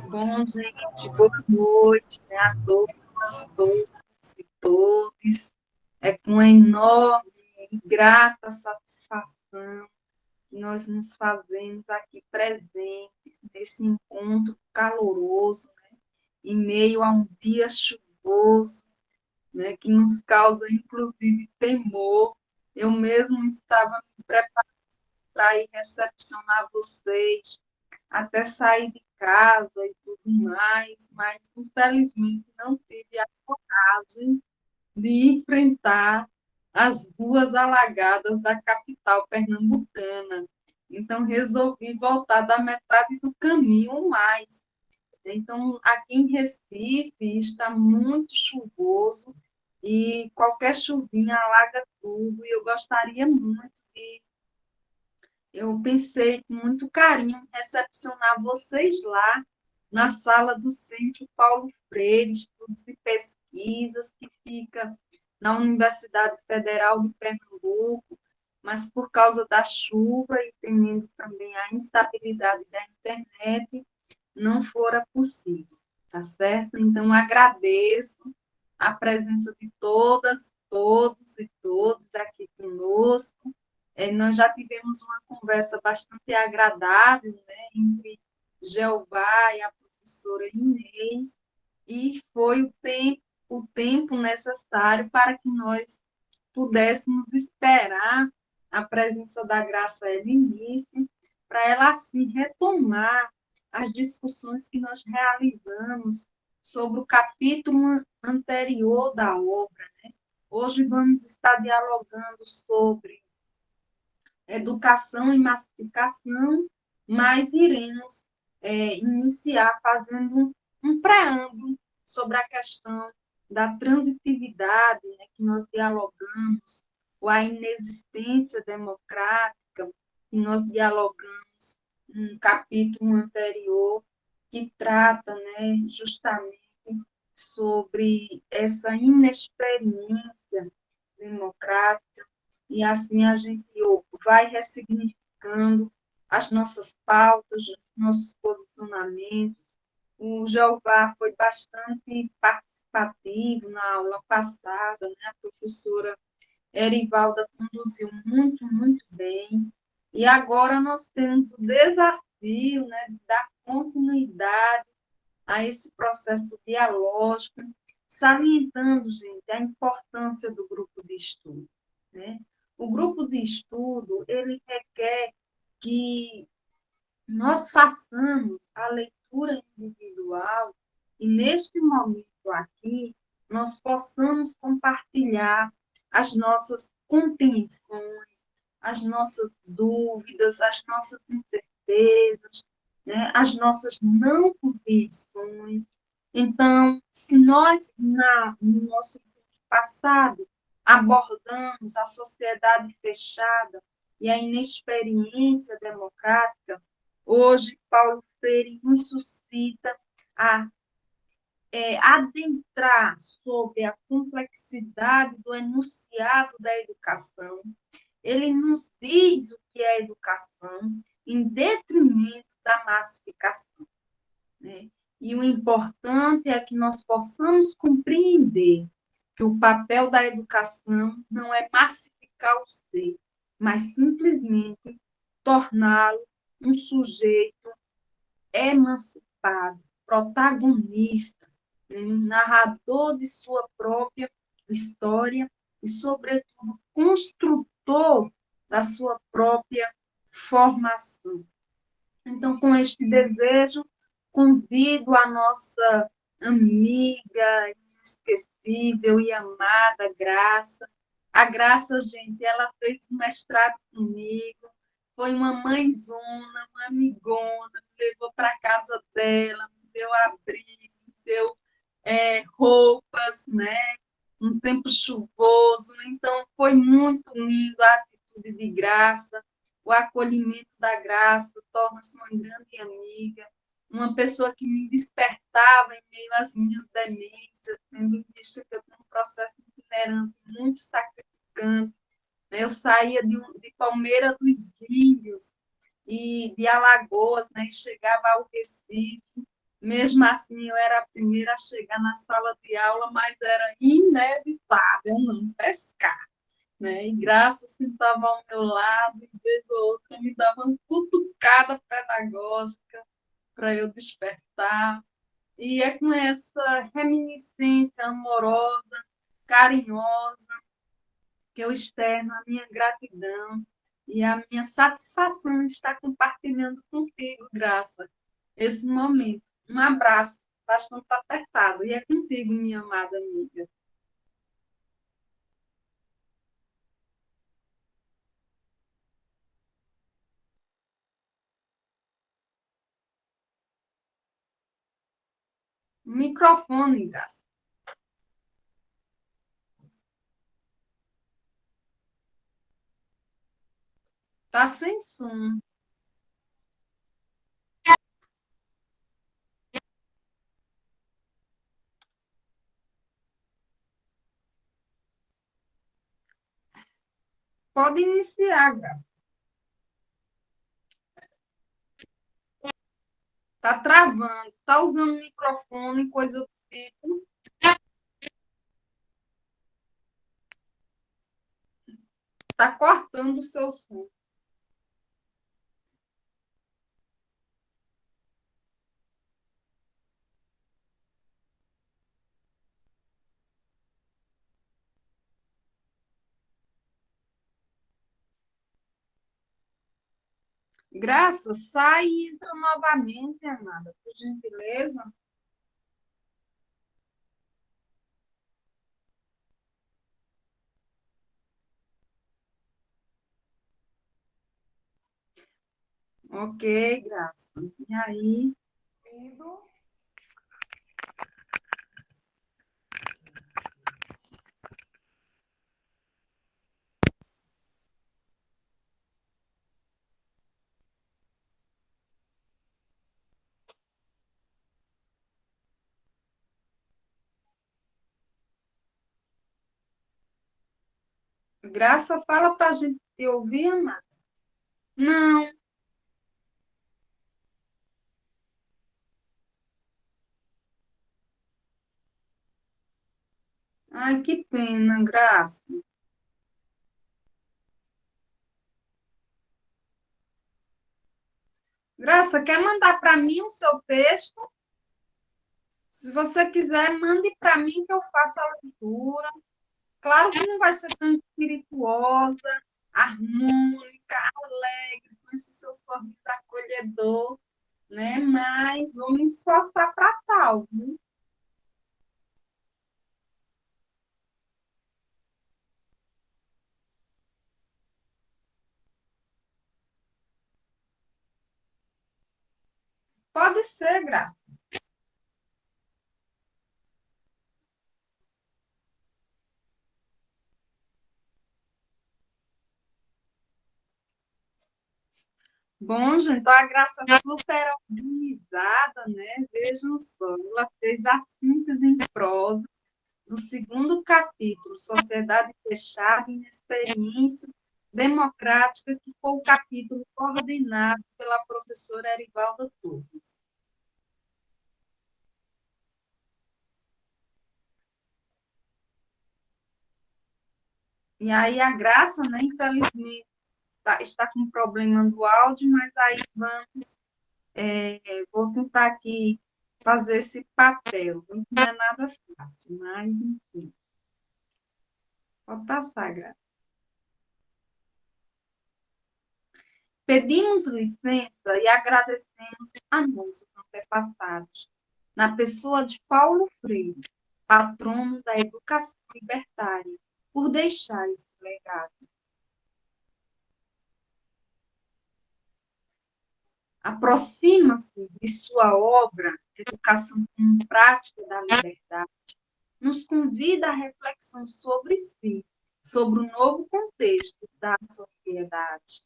Bom, gente, boa noite, né, a todos e todas. É com enorme e grata satisfação que nós nos fazemos aqui presentes nesse encontro caloroso, né, em meio a um dia chuvoso, né, que nos causa, inclusive, temor. Eu mesmo estava me preparando para ir recepcionar vocês, até sair de casa e tudo mais, mas infelizmente não tive a coragem de enfrentar as ruas alagadas da capital pernambucana. Então, resolvi voltar da metade do caminho mais. Então, aqui em Recife está muito chuvoso e qualquer chuvinha alaga tudo. E eu gostaria muito de eu pensei com muito carinho em recepcionar vocês lá na sala do Centro Paulo Freire, Estudos e Pesquisas, que fica na Universidade Federal de Pernambuco, mas por causa da chuva e temendo também a instabilidade da internet, não fora possível, tá certo? Então, agradeço a presença de todas, todos e todas aqui conosco. Nós já tivemos uma conversa bastante agradável, né, entre Jeová e a professora Inês, e foi o tempo necessário para que nós pudéssemos esperar a presença da Graça Helenice, para ela, assim, retomar as discussões que nós realizamos sobre o capítulo anterior da obra, né? Hoje vamos estar dialogando sobre educação e massificação, mas iremos iniciar fazendo um preâmbulo sobre a questão da transitividade, né, que nós dialogamos, ou a inexistência democrática, que nós dialogamos no capítulo anterior, que trata, né, justamente sobre essa inexperiência democrática, e assim a gente vai ressignificando as nossas pautas, os nossos posicionamentos. O Jeová foi bastante participativo na aula passada, né? A professora Erivalda conduziu muito, muito bem. E agora nós temos o desafio, né, de dar continuidade a esse processo dialógico, salientando, gente, a importância do grupo de estudo, né? O grupo de estudo, ele requer que nós façamos a leitura individual e, neste momento aqui, nós possamos compartilhar as nossas compreensões, as nossas dúvidas, as nossas incertezas, né, as nossas não compreensões. Então, se nós, no nosso passado, abordamos a sociedade fechada e a inexperiência democrática, hoje Paulo Freire nos suscita a adentrar sobre a complexidade do enunciado da educação. Ele nos diz o que é educação em detrimento da massificação, né? E o importante é que nós possamos compreender que o papel da educação não é massificar o ser, mas simplesmente torná-lo um sujeito emancipado, protagonista, um narrador de sua própria história e, sobretudo, construtor da sua própria formação. Então, com este desejo, convido a nossa amiga inesquecível e amada Graça. A Graça, gente, ela fez um mestrado comigo, foi uma mãezona, uma amigona, me levou para a casa dela, me deu abrigo, me deu roupas, né? Um tempo chuvoso. Então, foi muito lindo a atitude de Graça, o acolhimento da Graça, torna-se uma grande amiga, uma pessoa que me despertava em meio às minhas demências, tendo visto que eu tenho um processo itinerante muito sacrificante. Eu saía de Palmeira dos Índios e de Alagoas, né, e chegava ao Recife. Mesmo assim, eu era a primeira a chegar na sala de aula, mas era inevitável não pescar, né? E Graça sentava ao meu lado, e vez ou outra me dava uma cutucada pedagógica para eu despertar. E é com essa reminiscência amorosa, carinhosa, que eu externo a minha gratidão e a minha satisfação em estar compartilhando contigo, Graça, esse momento. Um abraço bastante apertado. E é contigo, minha amada amiga. Microfone, Graça. Tá sem som. Pode iniciar, Graça. Tá travando, tá usando microfone, coisa do tipo. Tá cortando o seu som. Graça, sai e entra novamente, amada, por gentileza. Ok, Graça. E aí? Graça, fala para a gente te ouvir, amada. Não. Ai, que pena, Graça. Graça, quer mandar para mim o seu texto? Se você quiser, mande para mim que eu faça a leitura. Claro que não vai ser tão espirituosa, harmônica, alegre, com esse seu sorriso acolhedor, né? Mas vou me esforçar para tal, viu? Pode ser, Graça. Bom, gente, então a Graça é super organizada, né? Vejam só, ela fez a síntese em prosa do segundo capítulo, Sociedade Fechada em Experiência Democrática, que foi o capítulo coordenado pela professora Erivalda Torres. E aí a Graça, né, infelizmente, está com um problema do áudio, mas aí vamos, vou tentar aqui fazer esse papel. Não é nada fácil, mas, enfim, pode passar, Graça. Pedimos licença e agradecemos a nossos antepassados, na pessoa de Paulo Freire, patrono da educação libertária, por deixar esse legado. Aproxima-se de sua obra, Educação como Prática da Liberdade, nos convida à reflexão sobre si, sobre o novo contexto da sociedade.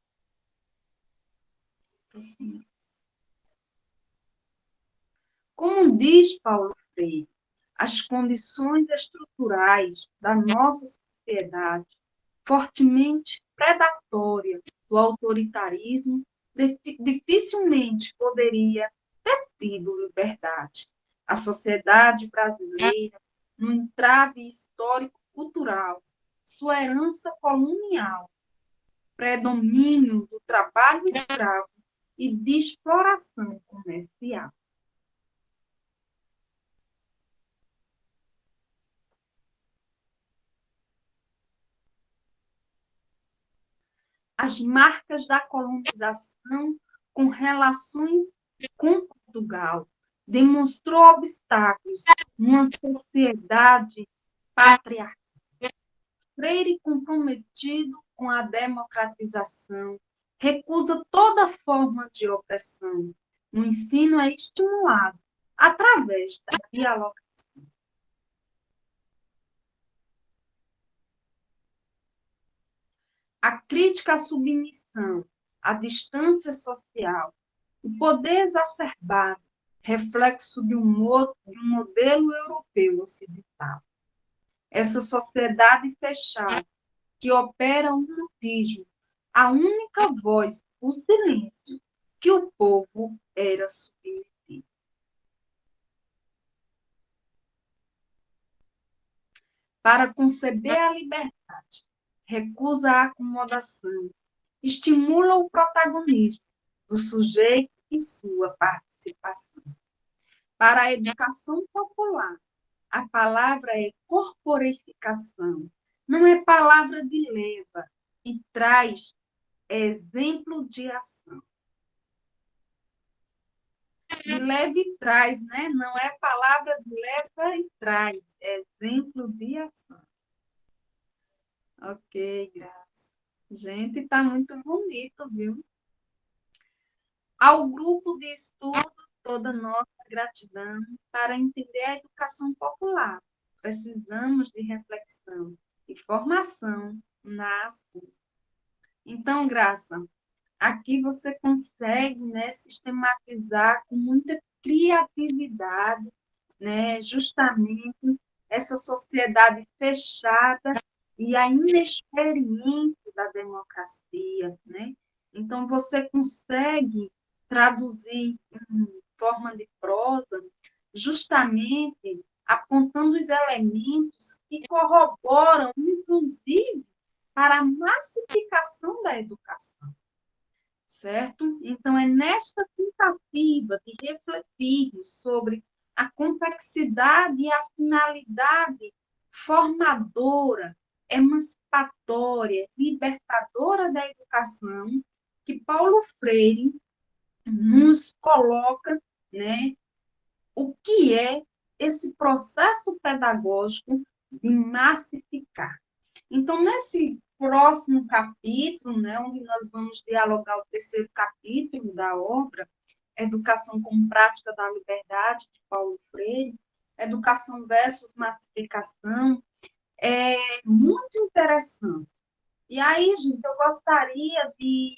Como diz Paulo Freire, as condições estruturais da nossa sociedade, fortemente predatória do autoritarismo, dificilmente poderia ter tido liberdade. A sociedade brasileira, no entrave histórico-cultural, sua herança colonial, predomínio do trabalho escravo e de exploração comercial. As marcas da colonização com relações com Portugal demonstrou obstáculos numa sociedade patriarcal. Freire, comprometido com a democratização, recusa toda forma de opressão. O ensino é estimulado através da dialogação. A crítica à submissão, à distância social, o poder exacerbado, reflexo de um modelo europeu ocidental. Essa sociedade fechada, que opera o mutismo, a única voz, o silêncio, que o povo era submetido. Para conceber a liberdade, recusa a acomodação, estimula o protagonismo do sujeito e sua participação. Para a educação popular, a palavra é corporificação, não é palavra de leva, e traz exemplo de ação. De leva e traz, né? Não é palavra de leva e traz, é exemplo de ação. Ok, Graça. Gente, tá muito bonito, viu? Ao grupo de estudo, toda nossa gratidão para entender a educação popular. Precisamos de reflexão e formação na ação. Então, Graça, aqui você consegue, né, sistematizar com muita criatividade, né, justamente essa sociedade fechada e a inexperiência da democracia, né? Então, você consegue traduzir em forma de prosa, justamente apontando os elementos que corroboram, inclusive, para a massificação da educação, certo? Então, é nesta tentativa de refletirmos sobre a complexidade e a finalidade formadora, emancipatória, libertadora da educação, que Paulo Freire nos coloca, né, o que é esse processo pedagógico de massificar. Então, nesse próximo capítulo, né, onde nós vamos dialogar o terceiro capítulo da obra, Educação como Prática da Liberdade, de Paulo Freire, Educação versus Massificação, é muito interessante. E aí, gente, eu gostaria de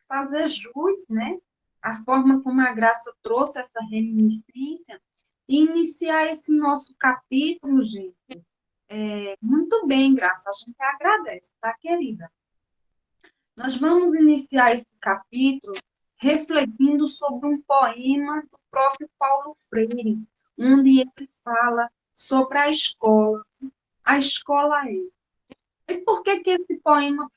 fazer jus, né, a forma como a Graça trouxe essa reminiscência e iniciar esse nosso capítulo, gente. Muito bem, Graça, a gente agradece, tá, querida? Nós vamos iniciar esse capítulo refletindo sobre um poema do próprio Paulo Freire, onde ele fala sobre a escola. A escola é. E por que esse poema?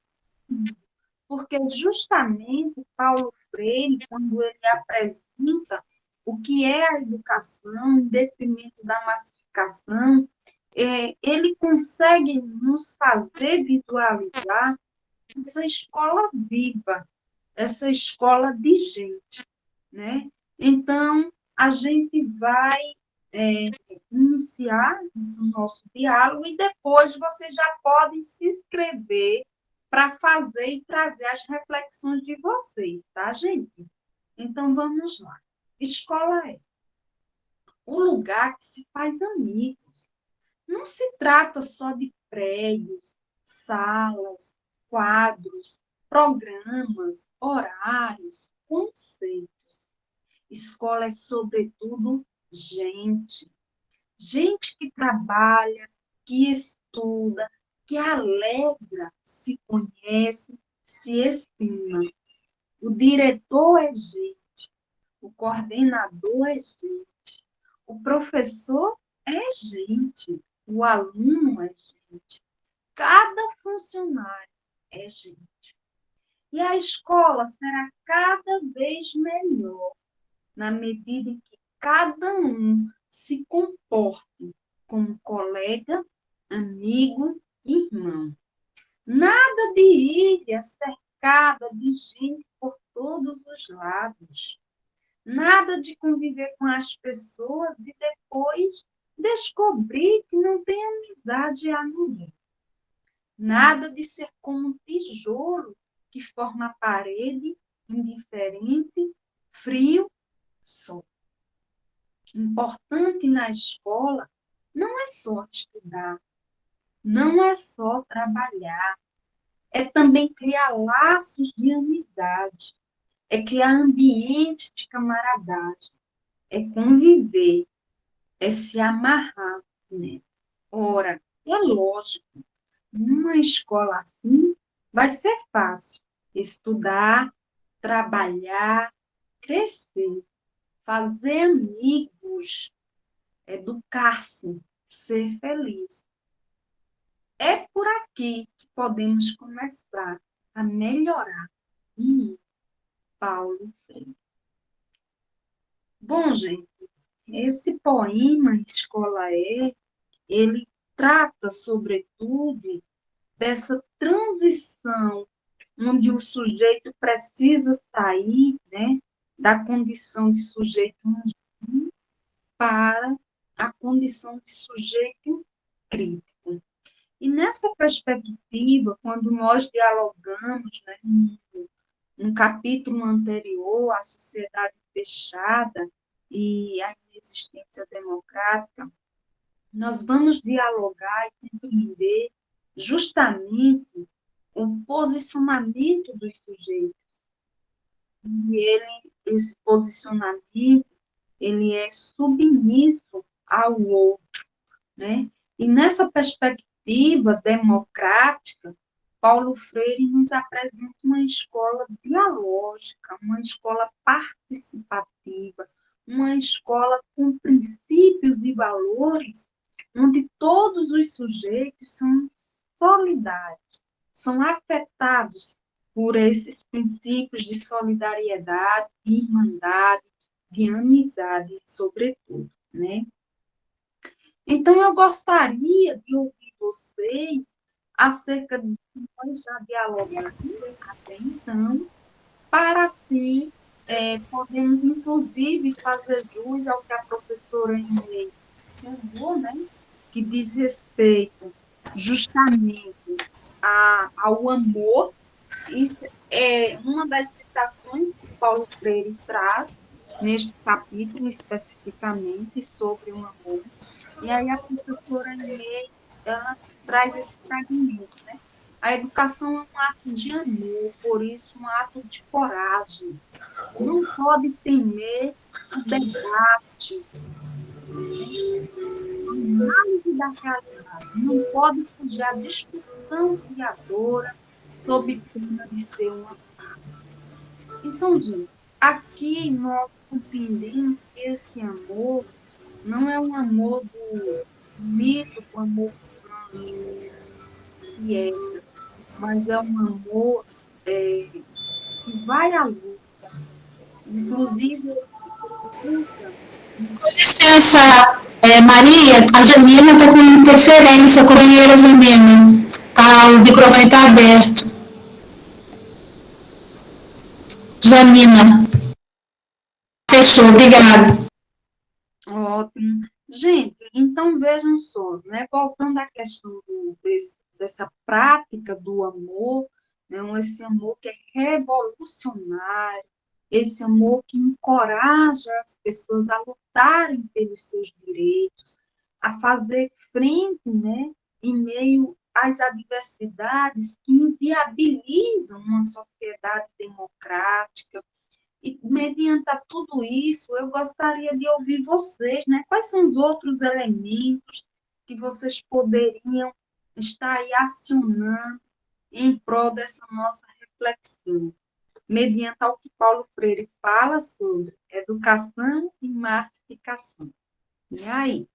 Porque justamente Paulo Freire, quando ele apresenta o que é a educação em detrimento da massificação, ele consegue nos fazer visualizar essa escola viva, essa escola de gente, né? Então, a gente vai iniciar esse nosso diálogo e depois vocês já podem se inscrever para fazer e trazer as reflexões de vocês, tá, gente? Então, vamos lá. Escola é o lugar que se faz amigos. Não se trata só de prédios, salas, quadros, programas, horários, conceitos. Escola é, sobretudo, gente. Gente que trabalha, que estuda, que alegra, se conhece, se estima. o diretor é gente, o coordenador é gente, o professor é gente, o aluno é gente, cada funcionário é gente. E a escola será cada vez melhor na medida em que cada um se comporte como colega, amigo, irmão. Nada de ilha cercada de gente por todos os lados. Nada de conviver com as pessoas e depois descobrir que não tem amizade a ninguém. Nada de ser como um tijolo que forma a parede, indiferente, frio, só. Importante na escola não é só estudar, não é só trabalhar, é também criar laços de amizade, é criar ambientes de camaradagem, é conviver, é se amarrar, né? Ora, é lógico, numa escola assim vai ser fácil estudar, trabalhar, crescer, fazer amigos, educar-se, ser feliz. É por aqui que podemos começar a melhorar. Paulo Freire. Bom, gente, esse poema Escola ele trata, sobretudo, dessa transição onde o sujeito precisa sair, né, da condição de sujeito mundano para a condição de sujeito crítico. E nessa perspectiva, quando nós dialogamos, né, no capítulo anterior, a sociedade fechada e a inexistência democrática, nós vamos dialogar e compreender justamente o posicionamento dos sujeitos. E esse posicionamento, ele é submisso ao outro, né? E nessa perspectiva democrática, Paulo Freire nos apresenta uma escola dialógica, uma escola participativa, uma escola com princípios e valores, onde todos os sujeitos são solidários, são afetados por esses princípios de solidariedade, de irmandade, de amizade, sobretudo, né? Então, eu gostaria de ouvir vocês acerca do que nós já dialogamos até então, para assim podemos, inclusive, fazer jus ao que a professora Inês mencionou, né, que diz respeito justamente ao amor. Isso é uma das citações que Paulo Freire traz neste capítulo especificamente sobre o amor. E aí a professora Inês, ela traz esse fragmento, né? A educação é um ato de amor, por isso um ato de coragem. Não pode temer o debate, a análise da realidade. Não pode fugir à discussão criadora sob pena de ser uma farsa. Então, gente, aqui nós compreendemos que esse amor não é um amor do mito, do amor piegas, mas é um amor que vai à luta. Inclusive, luta. Com licença, Maria, a Janina está com interferência, companheira Janina. Tá, o microfone está aberto. Janina. Fechou, obrigada. Ótimo. Gente, então vejam só, né? Voltando à questão dessa prática do amor, né? Esse amor que é revolucionário, esse amor que encoraja as pessoas a lutarem pelos seus direitos, a fazer frente, né? Em meio às adversidades que inviabilizam uma sociedade democrática, e, mediante a tudo isso, eu gostaria de ouvir vocês, né? Quais são os outros elementos que vocês poderiam estar aí acionando em prol dessa nossa reflexão? mediante ao que Paulo Freire fala sobre educação e massificação. E aí?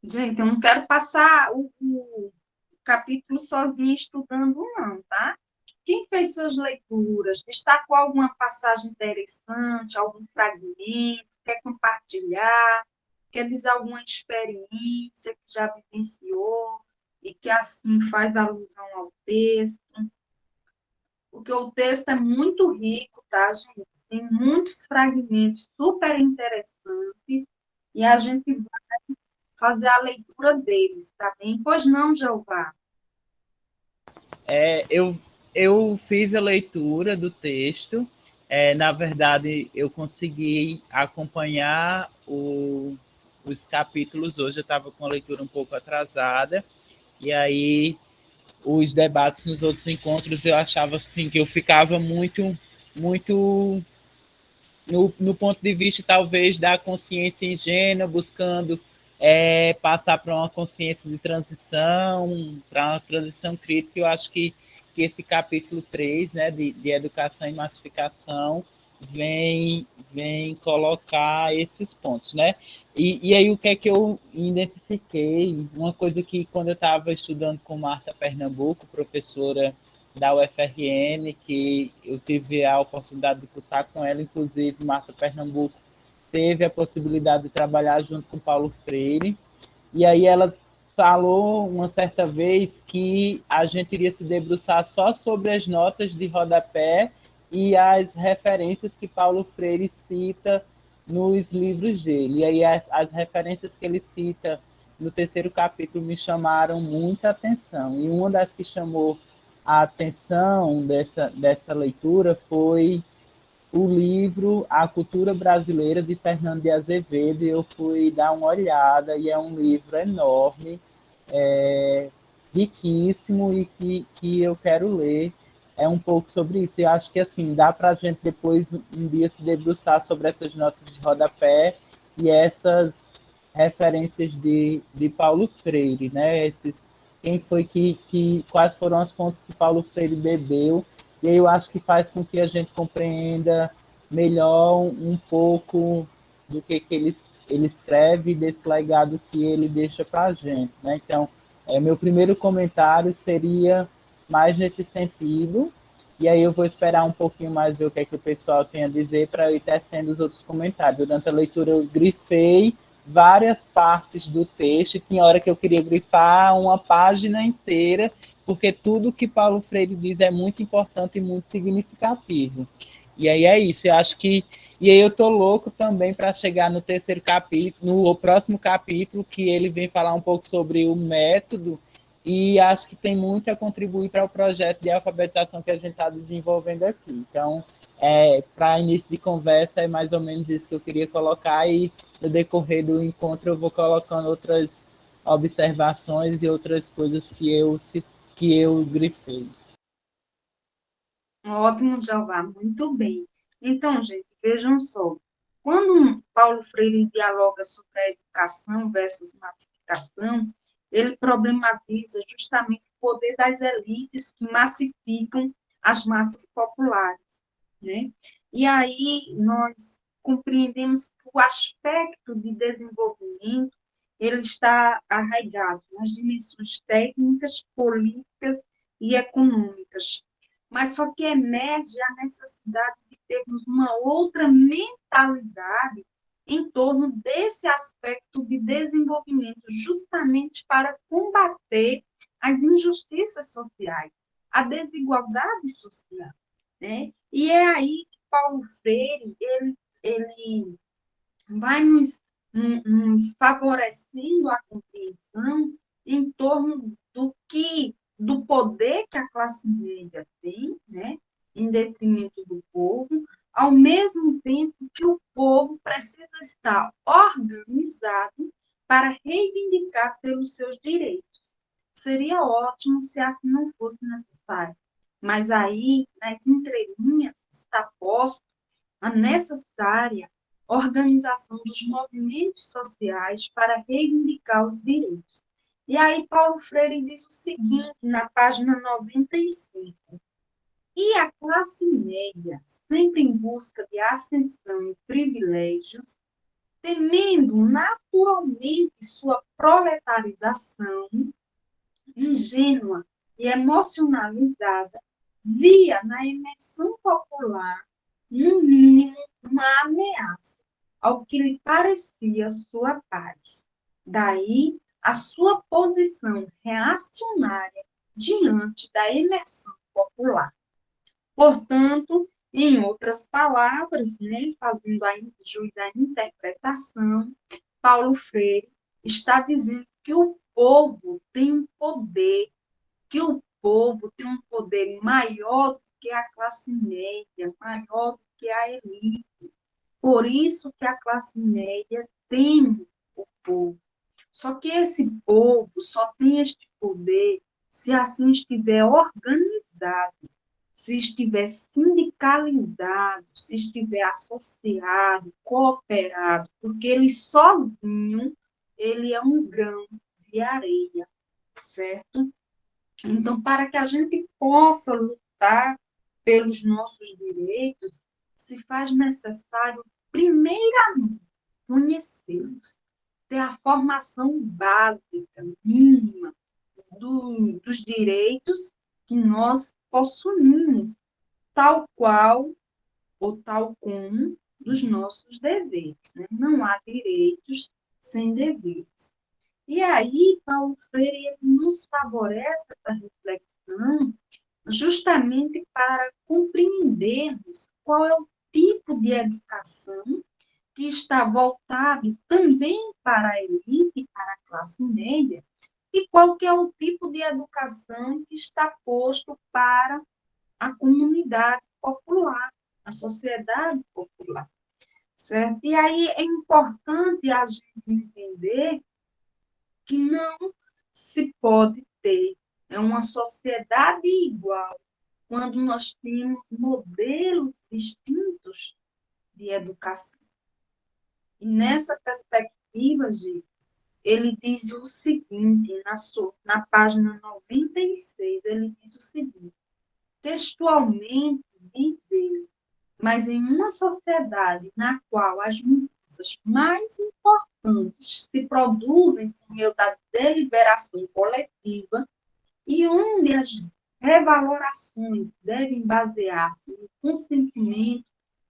Gente, eu não quero passar o capítulo sozinha estudando, não, tá? Quem fez suas leituras? Destacou alguma passagem interessante, algum fragmento? Quer compartilhar? Quer dizer alguma experiência que já vivenciou e que assim faz alusão ao texto? Porque o texto é muito rico, tá, gente? Tem muitos fragmentos super interessantes e a gente vai fazer a leitura deles, tá bem? Pois não, Jeová? É, eu fiz a leitura do texto. Na verdade, eu consegui acompanhar os capítulos hoje. Eu estava com a leitura um pouco atrasada. E aí, os debates nos outros encontros, eu achava assim que eu ficava muito no ponto de vista, talvez, da consciência ingênua, buscando passar para uma consciência de transição, para uma transição crítica. Eu acho que esse capítulo 3, né, de educação e massificação, vem colocar esses pontos, né? E aí o que é que eu identifiquei? Uma coisa que quando eu estava estudando com Marta Pernambuco, professora da UFRN, que eu tive a oportunidade de cursar com ela, inclusive Marta Pernambuco teve a possibilidade de trabalhar junto com Paulo Freire, e aí ela falou uma certa vez que a gente iria se debruçar só sobre as notas de rodapé e as referências que Paulo Freire cita nos livros dele. E aí as referências que ele cita no terceiro capítulo me chamaram muita atenção. E uma das que chamou a atenção dessa leitura foi o livro A Cultura Brasileira, de Fernando de Azevedo. Eu fui dar uma olhada e é um livro enorme, riquíssimo e que eu quero ler. É um pouco sobre isso. Eu acho que assim dá para a gente depois um dia se debruçar sobre essas notas de rodapé e essas referências de Paulo Freire, né? Quem foi quais foram as fontes que Paulo Freire bebeu, e aí eu acho que faz com que a gente compreenda melhor um pouco do que ele escreve, desse legado que ele deixa para a gente, né? Então, meu primeiro comentário seria mais nesse sentido, e aí eu vou esperar um pouquinho mais ver o que é que o pessoal tem a dizer para eu ir tecendo os outros comentários. Durante a leitura eu grifei várias partes do texto, tinha hora que eu queria grifar uma página inteira, porque tudo que Paulo Freire diz é muito importante e muito significativo. E aí é isso, eu acho que. E aí eu tô louco também para chegar no terceiro capítulo, no próximo capítulo, que ele vem falar um pouco sobre o método, e acho que tem muito a contribuir para o projeto de alfabetização que a gente está desenvolvendo aqui. Então, para início de conversa, é mais ou menos isso que eu queria colocar, e no decorrer do encontro eu vou colocando outras observações e outras coisas que eu grifei. Ótimo, Jeová, muito bem. Então, gente, vejam só. Quando Paulo Freire dialoga sobre a educação versus massificação, ele problematiza justamente o poder das elites que massificam as massas populares, né? E aí nós compreendemos que o aspecto de desenvolvimento ele está arraigado nas dimensões técnicas, políticas e econômicas, mas só que emerge a necessidade de termos uma outra mentalidade em torno desse aspecto de desenvolvimento, justamente para combater as injustiças sociais, a desigualdade social, né? E é aí que Paulo Freire ele vai nos favorecendo a compreensão em torno do poder que a classe média tem, né, em detrimento do povo, ao mesmo tempo que o povo precisa estar organizado para reivindicar pelos seus direitos. Seria ótimo se assim não fosse necessário, mas aí, nas entrelinhas, está posto a necessária organização dos movimentos sociais para reivindicar os direitos. E aí Paulo Freire diz o seguinte, na página 95. E a classe média, sempre em busca de ascensão e privilégios, temendo naturalmente sua proletarização, ingênua e emocionalizada, via na imersão popular, no mínimo, uma ameaça ao que lhe parecia sua paz. Daí a sua posição reacionária diante da imersão popular. Portanto, em outras palavras, né, fazendo a jus à interpretação, Paulo Freire está dizendo que o povo tem um poder, que o povo tem um poder maior do que a classe média, maior do que a elite. Por isso que a classe média teme o povo. Só que esse povo só tem este poder se assim estiver organizado, se estiver sindicalizado, se estiver associado, cooperado, porque ele sozinho, ele é um grão de areia, certo? Então, para que a gente possa lutar pelos nossos direitos, se faz necessário, primeiramente, conhecê-los, ter a formação básica, mínima, dos direitos que nós possuímos, tal qual ou tal como dos nossos deveres. Né? Não há direitos sem deveres. E aí, Paulo Freire nos favorece essa reflexão justamente para compreendermos qual é o tipo de educação que está voltado também para a elite e para a classe média, e qual que é o tipo de educação que está posto para a comunidade popular, a sociedade popular, certo? E aí é importante a gente entender que não se pode ter uma sociedade igual quando nós temos modelos distintos de educação. E nessa perspectiva, gente, ele diz o seguinte, na página 96, ele diz o seguinte, textualmente diz ele, mas em uma sociedade na qual as mudanças mais importantes se produzem por meio da deliberação coletiva e onde as revalorações devem basear-se no consentimento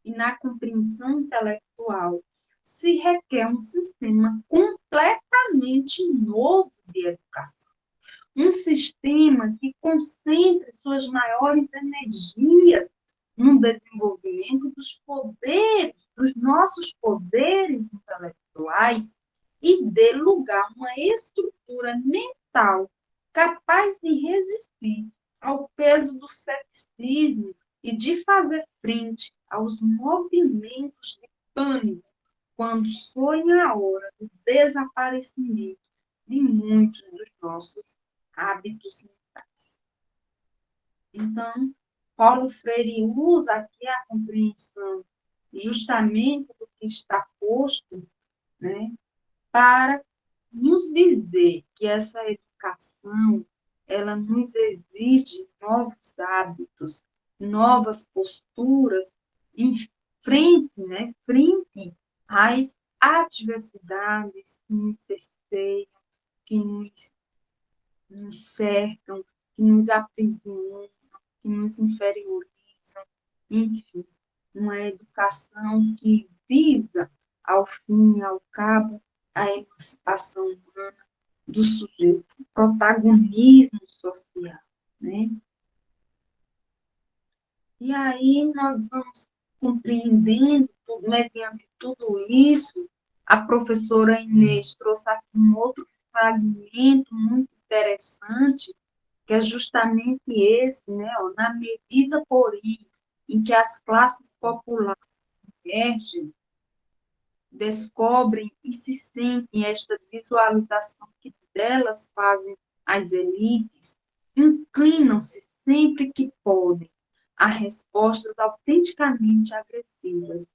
e na compreensão intelectual, se requer um sistema completamente novo de educação. Um sistema que concentre suas maiores energias no desenvolvimento dos poderes, dos nossos poderes intelectuais e dê lugar a uma estrutura mental capaz de resistir ao peso do ceticismo e de fazer frente aos movimentos de pânico quando sonha a hora do desaparecimento de muitos dos nossos hábitos mentais. Então, Paulo Freire usa aqui a compreensão justamente do que está posto, né, para nos dizer que essa educação, ela nos exige novos hábitos, novas posturas em frente, né, frente às adversidades que nos cerceiam, que nos cercam, que nos aprisionam, que nos inferiorizam, enfim, uma educação que visa, ao fim e ao cabo, a emancipação humana do sujeito, o protagonismo social, né? E aí nós vamos compreendendo, mediante tudo isso, a professora Inês trouxe aqui um outro fragmento muito interessante, que é justamente esse, né? Ó, na medida, porém, em que as classes populares emergem, descobrem e se sentem esta visualização que delas fazem as elites, inclinam-se sempre que podem a respostas autenticamente agressivas.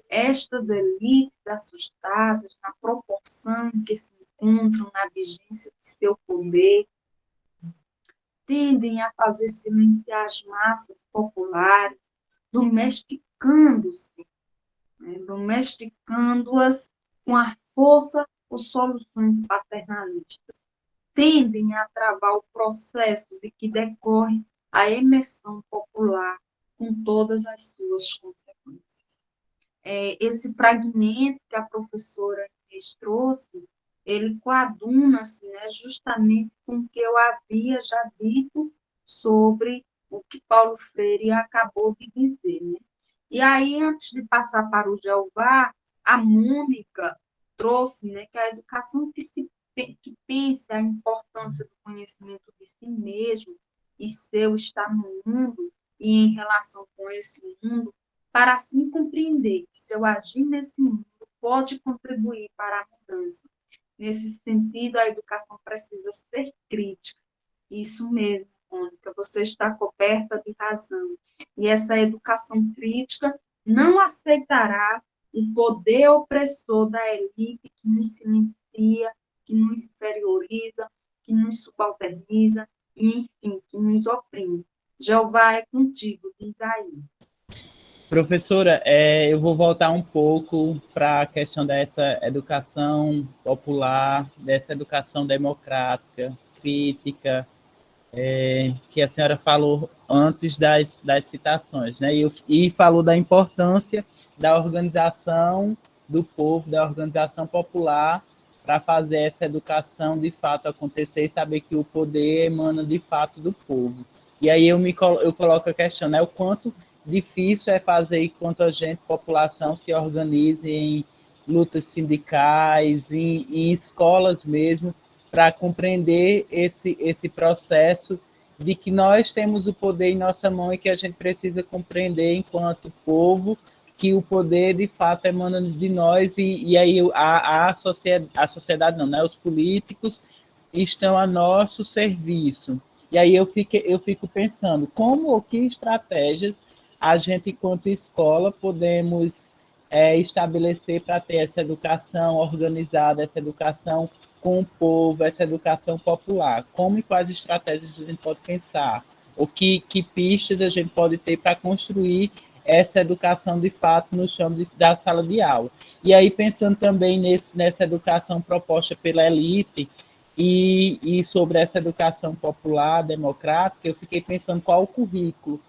Estas elites assustadas, na proporção em que se encontram na vigência de seu poder, tendem a fazer silenciar as massas populares, domesticando-se, né, domesticando-as com a força por soluções paternalistas. Tendem a travar o processo de que decorre a emersão popular com todas as suas consequências. Esse fragmento que a professora Inês trouxe, ele coaduna-se, né, justamente com o que eu havia já dito sobre o que Paulo Freire acabou de dizer, né? E aí, antes de passar para o Jeová, a Mônica trouxe, né, que a educação que pense a importância do conhecimento de si mesmo e seu estar no mundo e em relação com esse mundo, para assim compreender que seu agir nesse mundo pode contribuir para a mudança. Nesse sentido, a educação precisa ser crítica. Isso mesmo, Mônica, você está coberta de razão. E essa educação crítica não aceitará o poder opressor da elite que nos silencia, que nos inferioriza, que nos subalterniza, e, enfim, que nos oprime. Jeová é contigo, diz aí. Professora, eu vou voltar um pouco para a questão dessa educação popular, dessa educação democrática, crítica, que a senhora falou antes das citações, né? E falou da importância da organização do povo, da organização popular, para fazer essa educação de fato acontecer e saber que o poder emana de fato do povo. E aí eu coloco a questão, né? O quanto difícil é fazer enquanto a gente, população, se organize em lutas sindicais, em escolas mesmo, para compreender esse processo de que nós temos o poder em nossa mão e que a gente precisa compreender enquanto povo que o poder de fato emana de nós e aí a sociedade não, né? Os políticos estão a nosso serviço. E aí eu fico pensando como ou que estratégias a gente, enquanto escola, podemos estabelecer para ter essa educação organizada, essa educação com o povo, essa educação popular? Como e quais estratégias a gente pode pensar? Ou que pistas a gente pode ter para construir essa educação de fato no chão da sala de aula? E aí, pensando também nessa educação proposta pela elite e sobre essa educação popular, democrática, eu fiquei pensando qual o currículo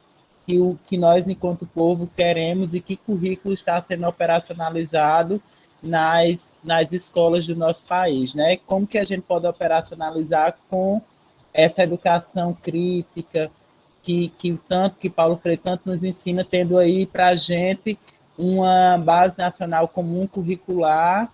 que nós, enquanto povo, queremos e que currículo está sendo operacionalizado nas escolas do nosso país, né? Como que a gente pode operacionalizar com essa educação crítica que Paulo Freire tanto nos ensina, tendo aí para a gente uma base nacional comum curricular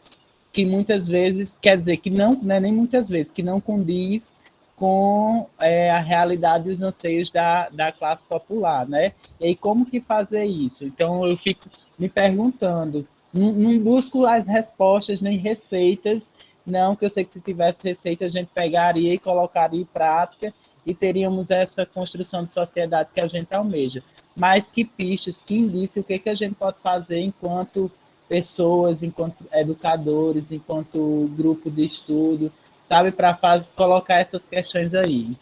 que muitas vezes, quer dizer, que não, né, nem muitas vezes, que não condiz com a realidade e os anseios da classe popular, né? E aí, como que fazer isso? Então, eu fico me perguntando, não busco as respostas nem receitas, não, que eu sei que se tivesse receita a gente pegaria e colocaria em prática e teríamos essa construção de sociedade que a gente almeja. Mas que pistas, que indícios, o que a gente pode fazer enquanto pessoas, enquanto educadores, enquanto grupo de estudo, sabe, para colocar essas questões aí.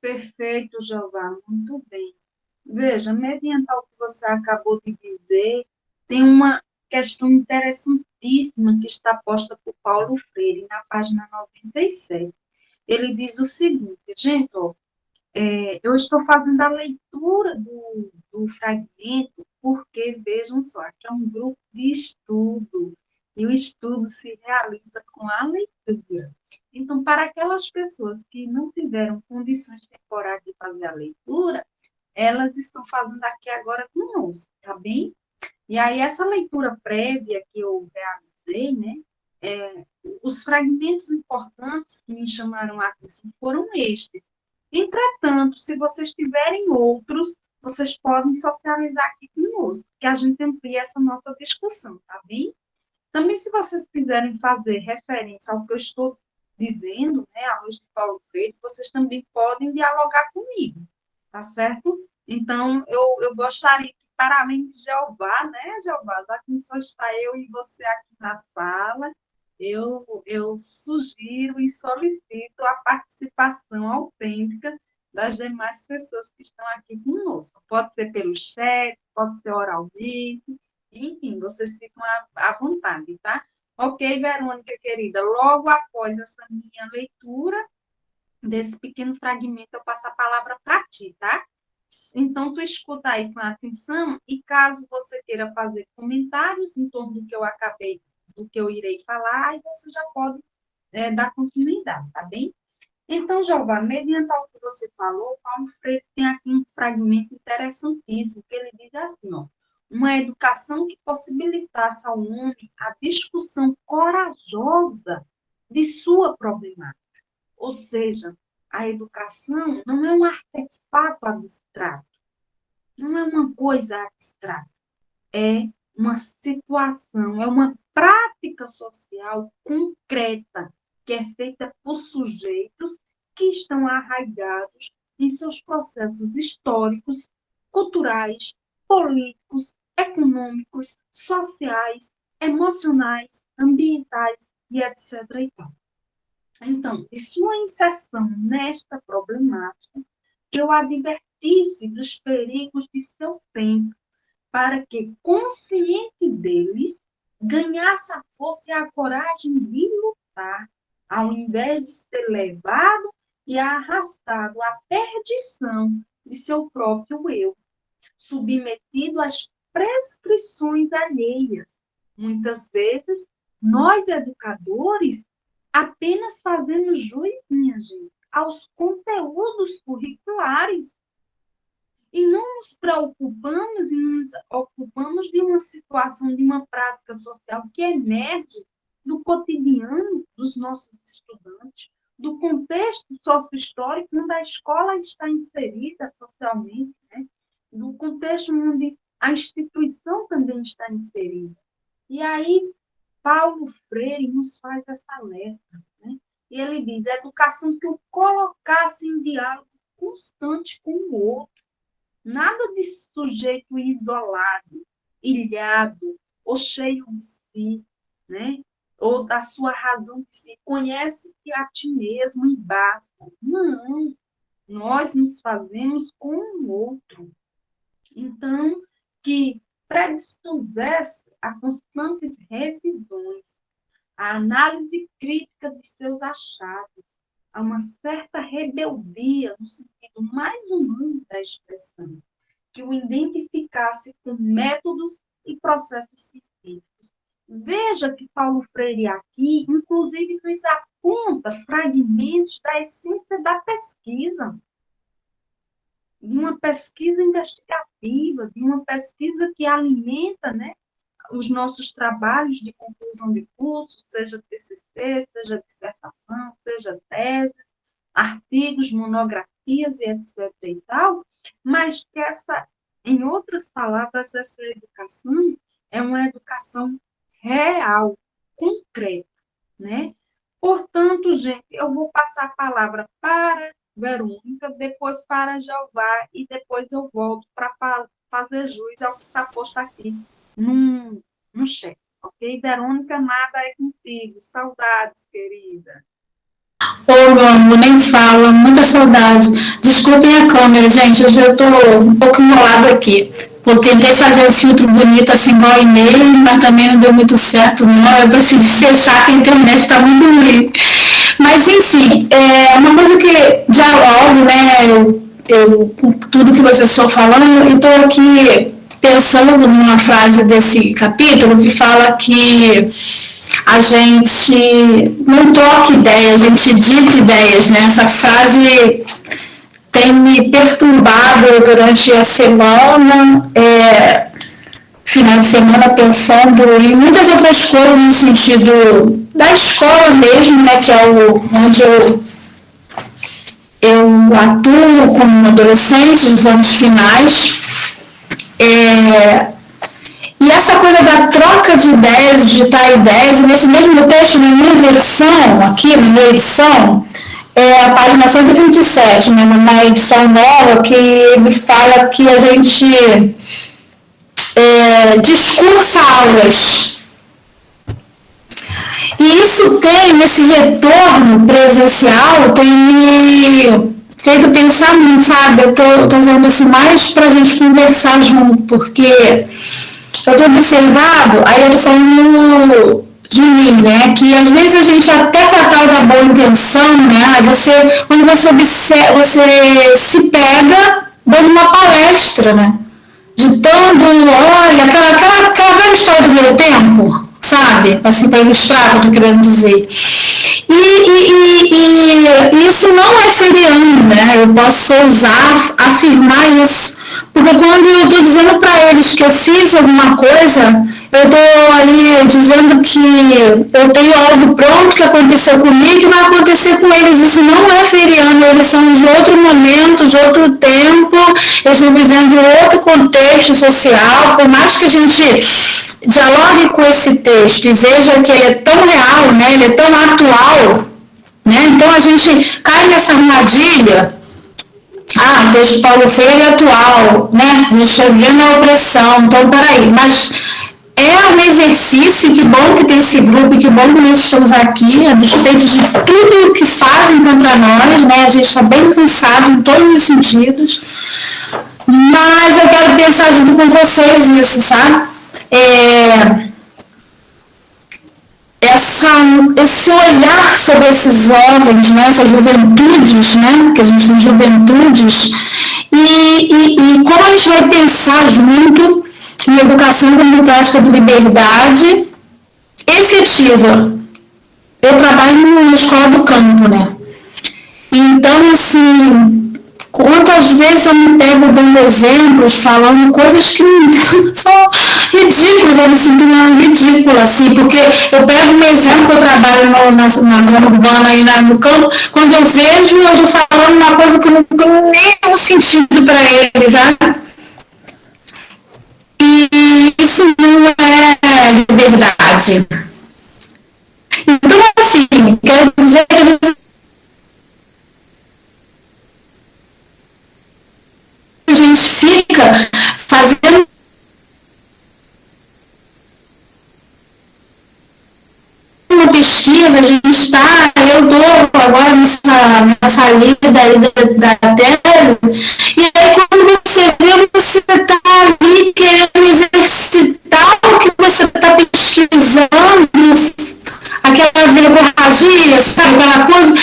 Perfeito, Jeová, muito bem. Veja, mediante ao que você acabou de dizer, tem uma questão interessantíssima que está posta por Paulo Freire na página 97. Ele diz o seguinte, gente, ó, eu estou fazendo a leitura do fragmento porque, vejam só, aqui é um grupo de estudo, e o estudo se realiza com a leitura. Então, para aquelas pessoas que não tiveram condições temporárias de fazer a leitura, elas estão fazendo aqui agora conosco, tá bem? E aí, essa leitura prévia que eu realizei, né, os fragmentos importantes que me chamaram a atenção foram estes. Entretanto, se vocês tiverem outros, vocês podem socializar aqui conosco, que a gente amplia essa nossa discussão, tá bem? Também, se vocês quiserem fazer referência ao que eu estou dizendo, né, à luz de Paulo Freire, vocês também podem dialogar comigo, tá certo? Então, eu gostaria que para além de Jeová, né, Jeová? Já que só está eu e você aqui na sala, eu sugiro e solicito a participação autêntica das demais pessoas que estão aqui conosco. Pode ser pelo chat, pode ser oralmente, enfim, vocês ficam à vontade, tá? Ok, Verônica, querida, logo após essa minha leitura desse pequeno fragmento, eu passo a palavra para ti, tá? Então, tu escuta aí com atenção e caso você queira fazer comentários em torno do que eu acabei, do que eu irei falar, aí você já pode dar continuidade, tá bem? Então, Jeová, mediante ao que você falou, Paulo Freire tem aqui um fragmento interessantíssimo, que ele diz assim, ó, uma educação que possibilitasse ao homem a discussão corajosa de sua problemática. Ou seja, a educação não é um artefato abstrato, não é uma coisa abstrata, é uma situação, é uma prática social concreta que é feita por sujeitos que estão arraigados em seus processos históricos, culturais, políticos, econômicos, sociais, emocionais, ambientais e etc. e tal. Então, de sua inserção nesta problemática, eu advertisse dos perigos de seu tempo, para que, consciente deles, ganhasse a força e a coragem de lutar, ao invés de ser levado e arrastado à perdição de seu próprio eu, submetido às prescrições alheias. Muitas vezes, nós, educadores, apenas fazemos jus, minha gente, aos conteúdos curriculares e não nos preocupamos e nos ocupamos de uma situação, de uma prática social que emerge do cotidiano dos nossos estudantes, do contexto sociohistórico onde a escola está inserida socialmente, né? Do contexto onde a instituição também está inserida. E aí, Paulo Freire nos faz essa alerta, né? E ele diz, a educação que o colocasse em diálogo constante com o outro. Nada de sujeito isolado, ilhado, ou cheio de si, né? Ou da sua razão de si. Conhece-te a ti mesmo e basta. Não, nós nos fazemos com o outro. Então, que predispusesse a constantes revisões, a análise crítica de seus achados, a uma certa rebeldia no sentido mais humano da expressão, que o identificasse com métodos e processos científicos. Veja que Paulo Freire aqui, inclusive, nos aponta fragmentos da essência da pesquisa, de uma pesquisa investigativa, de uma pesquisa que alimenta, né, os nossos trabalhos de conclusão de curso, seja TCC, seja dissertação, seja tese, artigos, monografias e etc. e tal, mas que essa, em outras palavras, essa educação é uma educação real, concreta, né? Portanto, gente, eu vou passar a palavra para Verônica, depois para Jeová, e depois eu volto para fazer jus ao que está posto aqui no chat, ok? Verônica, nada é contigo. Saudades, querida. Ô, meu amor, nem fala, muita saudade. Desculpem a câmera, gente, hoje eu tô um pouco enrolada aqui. Eu tentei fazer um filtro bonito assim, igual e-mail, mas também não deu muito certo, não. Eu preferi fechar que a internet está muito ruim. Mas, enfim, é uma coisa que dialogo, né, com tudo que vocês estão falando, e estou aqui pensando numa frase desse capítulo que fala que a gente não troca ideias, a gente dita ideias, né? Essa frase tem me perturbado durante a semana, final de semana, pensando em muitas outras coisas no sentido da escola mesmo, né? Que é onde eu atuo como adolescente nos anos finais. E essa coisa da troca de ideias, de digitar ideias, e nesse mesmo texto, na minha versão, aqui, na minha edição, a página 127, mas uma edição nova que me fala que a gente discursa aulas. E isso nesse retorno presencial, tem me feito pensar muito, sabe? Eu tô fazendo isso mais pra gente conversar junto, porque eu tô observado, aí eu tô falando de mim, né? Que às vezes a gente, até com a tal da boa intenção, né? Quando você se pega dando uma palestra, né? Ditando, olha, aquela velha história do meu tempo, sabe? Assim, para ilustrar o que eu estou querendo dizer. E isso não é feriano, né? Eu posso afirmar isso. Porque quando eu estou dizendo para eles que eu fiz alguma coisa, eu estou ali dizendo que eu tenho algo pronto que aconteceu comigo e vai acontecer com eles. Isso não é feriano, eles são de outro momento, de outro tempo, eles estão vivendo outro contexto social. Por mais que a gente dialogue com esse texto e veja que ele é tão real, né? Ele é tão atual, né? Então a gente cai nessa armadilha. O texto de Paulo Freire é atual, né? A gente está vivendo a opressão, então peraí, mas é um exercício, que bom que tem esse grupo, que bom que nós estamos aqui, a despeito de tudo que fazem contra nós, né? A gente está bem cansado em todos os sentidos, mas eu quero pensar junto com vocês nisso, sabe? Esse olhar sobre esses jovens, né, essas juventudes, né, que a gente tem juventudes, e como a gente vai pensar junto em educação como prática de liberdade efetiva. Eu trabalho na escola do campo, né? Então, assim, quantas vezes eu me pego dando exemplos, falando coisas que são ridículas, eu me sinto ridícula, assim, porque eu pego um exemplo, eu trabalho na zona urbana aí no campo, quando eu vejo, eu estou falando uma coisa que não tem nenhum sentido para eles, já. E isso não é liberdade. Então, assim, quero dizer que a gente fica fazendo uma pesquisa, a gente está, eu estou agora nessa lida aí da tese, e aí quando você vê, você está ali querendo exercitar o que você está pesquisando, aquela verborragia, sabe, aquela coisa,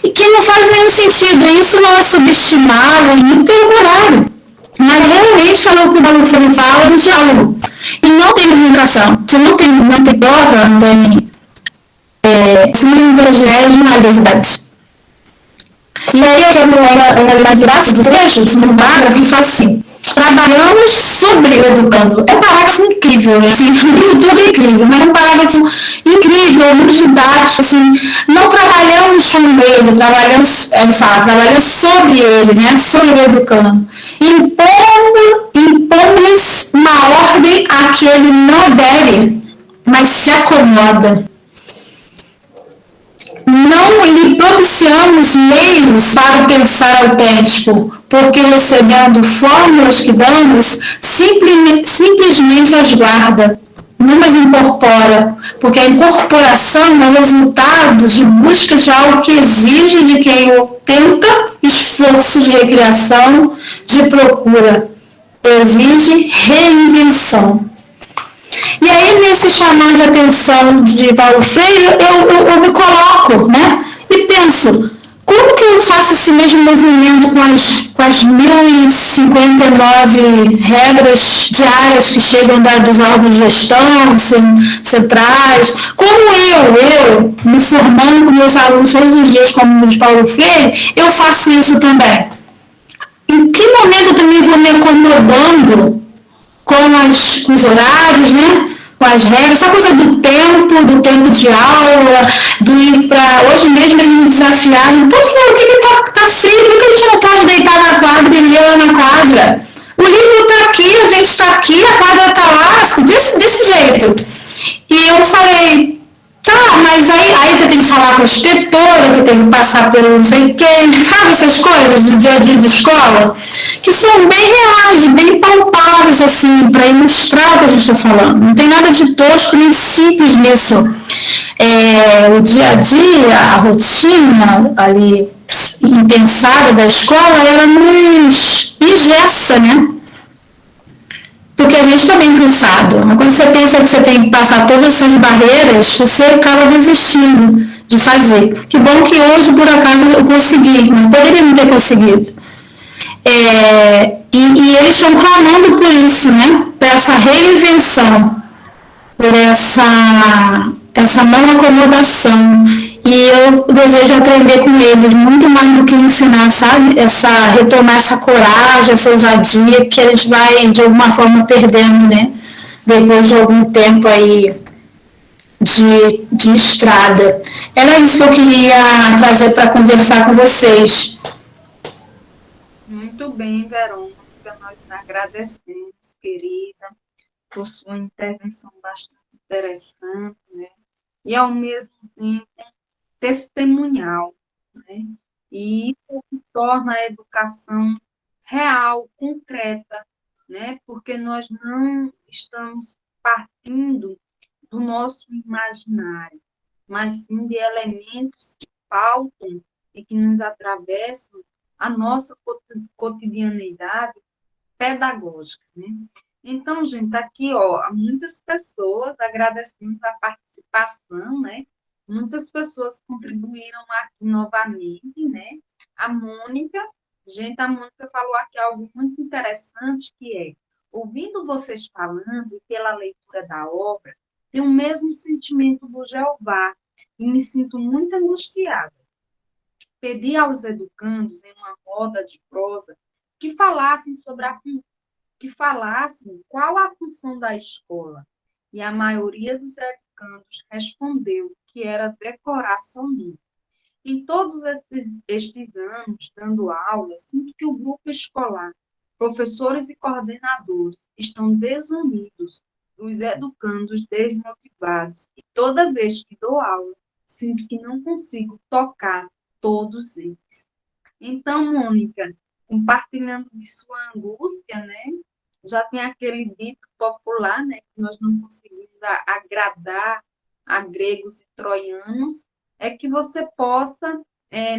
e que não faz nenhum sentido. Isso não é subestimá-lo, muito pelo contrário. Mas realmente é o que o Paulo Freire fala no diálogo. E não tem comunicação. Se não tem troca, não tem. Se não tem direto, não é verdade. E aí eu quero lembrar de graça do trecho, no parágrafo, e fala assim: trabalhamos sobre o educando. É um parágrafo incrível, né? Assim, tudo é incrível, mas é um parágrafo incrível, muito didático, assim. Não trabalhamos com ele, trabalhamos sobre ele, né? Sobre o educando. Impondo-lhes uma ordem a que ele não adere, mas se acomoda. Não lhe propiciamos meios para o pensar autêntico, porque recebendo fórmulas que damos, simplesmente as guarda, não as incorpora, porque a incorporação é resultado de busca de algo que exige de quem o tenta esforço de recriação, de procura, exige reinvenção. E aí, nesse chamado de atenção de Paulo Freire, eu me coloco, né? E penso, como que eu faço esse mesmo movimento com as 1059 regras diárias que chegam dos órgãos de gestão, centrais? Como eu, me formando com meus alunos todos os dias, como o de Paulo Freire, eu faço isso também? Em que momento eu também vou me acomodando com os horários, né? Com as regras, essa coisa do tempo de aula, do ir para... Hoje mesmo eles me desafiaram, por que tá frio, por que a gente não pode deitar na quadra e ler na quadra? O livro está aqui, a gente está aqui, a quadra está lá, desse jeito. E eu falei, mas aí que eu tenho que falar com a inspetora, que eu tenho que passar pelo não sei quem, sabe essas coisas do dia a dia de escola? que são bem reais, bem palpáveis, assim, para ilustrar o que a gente está falando. Não tem nada de tosco nem de simples nisso. O dia a dia, a rotina ali impensada da escola, ela nos engessa, né? Porque a gente está bem cansado. Mas quando você pensa que você tem que passar todas essas barreiras, você acaba desistindo de fazer. Que bom que hoje, por acaso, eu consegui, mas poderia não ter conseguido. E eles estão clamando por isso, né? Por essa reinvenção, por essa não acomodação. E eu desejo aprender com eles muito mais do que ensinar, sabe? Retomar essa coragem, essa ousadia que a gente vai, de alguma forma, perdendo, né? Depois de algum tempo aí de estrada. Era isso que eu queria trazer para conversar com vocês. Muito bem, Verônica, nós agradecemos, querida, por sua intervenção bastante interessante, né? E, ao mesmo tempo, testemunhal, né? E isso torna a educação real, concreta, né? Porque nós não estamos partindo do nosso imaginário, mas sim de elementos que faltam e que nos atravessam a nossa cotidianeidade pedagógica, né? Então, gente, aqui, ó, muitas pessoas agradecendo a participação, né? Muitas pessoas contribuíram aqui novamente, né? A Mônica, gente, a Mônica falou aqui algo muito interessante, que é, ouvindo vocês falando e pela leitura da obra, tenho o mesmo sentimento do Jeová e me sinto muito angustiada. Pedi aos educandos, em uma roda de prosa, que falassem qual a função da escola. E a maioria dos educandos respondeu que era decorar somente. Em todos estes anos, dando aula, sinto que o grupo escolar, professores e coordenadores, estão desunidos, os educandos desmotivados, e toda vez que dou aula, sinto que não consigo tocar todos eles. Então, Mônica, compartilhando de sua angústia, né? Já tem aquele dito popular, né? Que nós não conseguimos agradar a gregos e troianos, é que você possa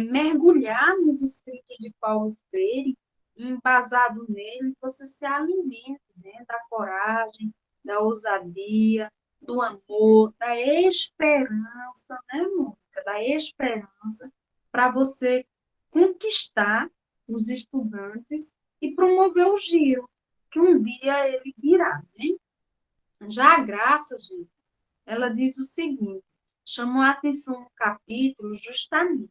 mergulhar nos escritos de Paulo Freire, e, embasado nele, você se alimente, né? Da coragem, da ousadia, do amor, da esperança, né, Mônica? Da esperança para você conquistar os estudantes e promover o giro, que um dia ele virá, né? Já a Graça, gente, ela diz o seguinte, chamou a atenção no capítulo justamente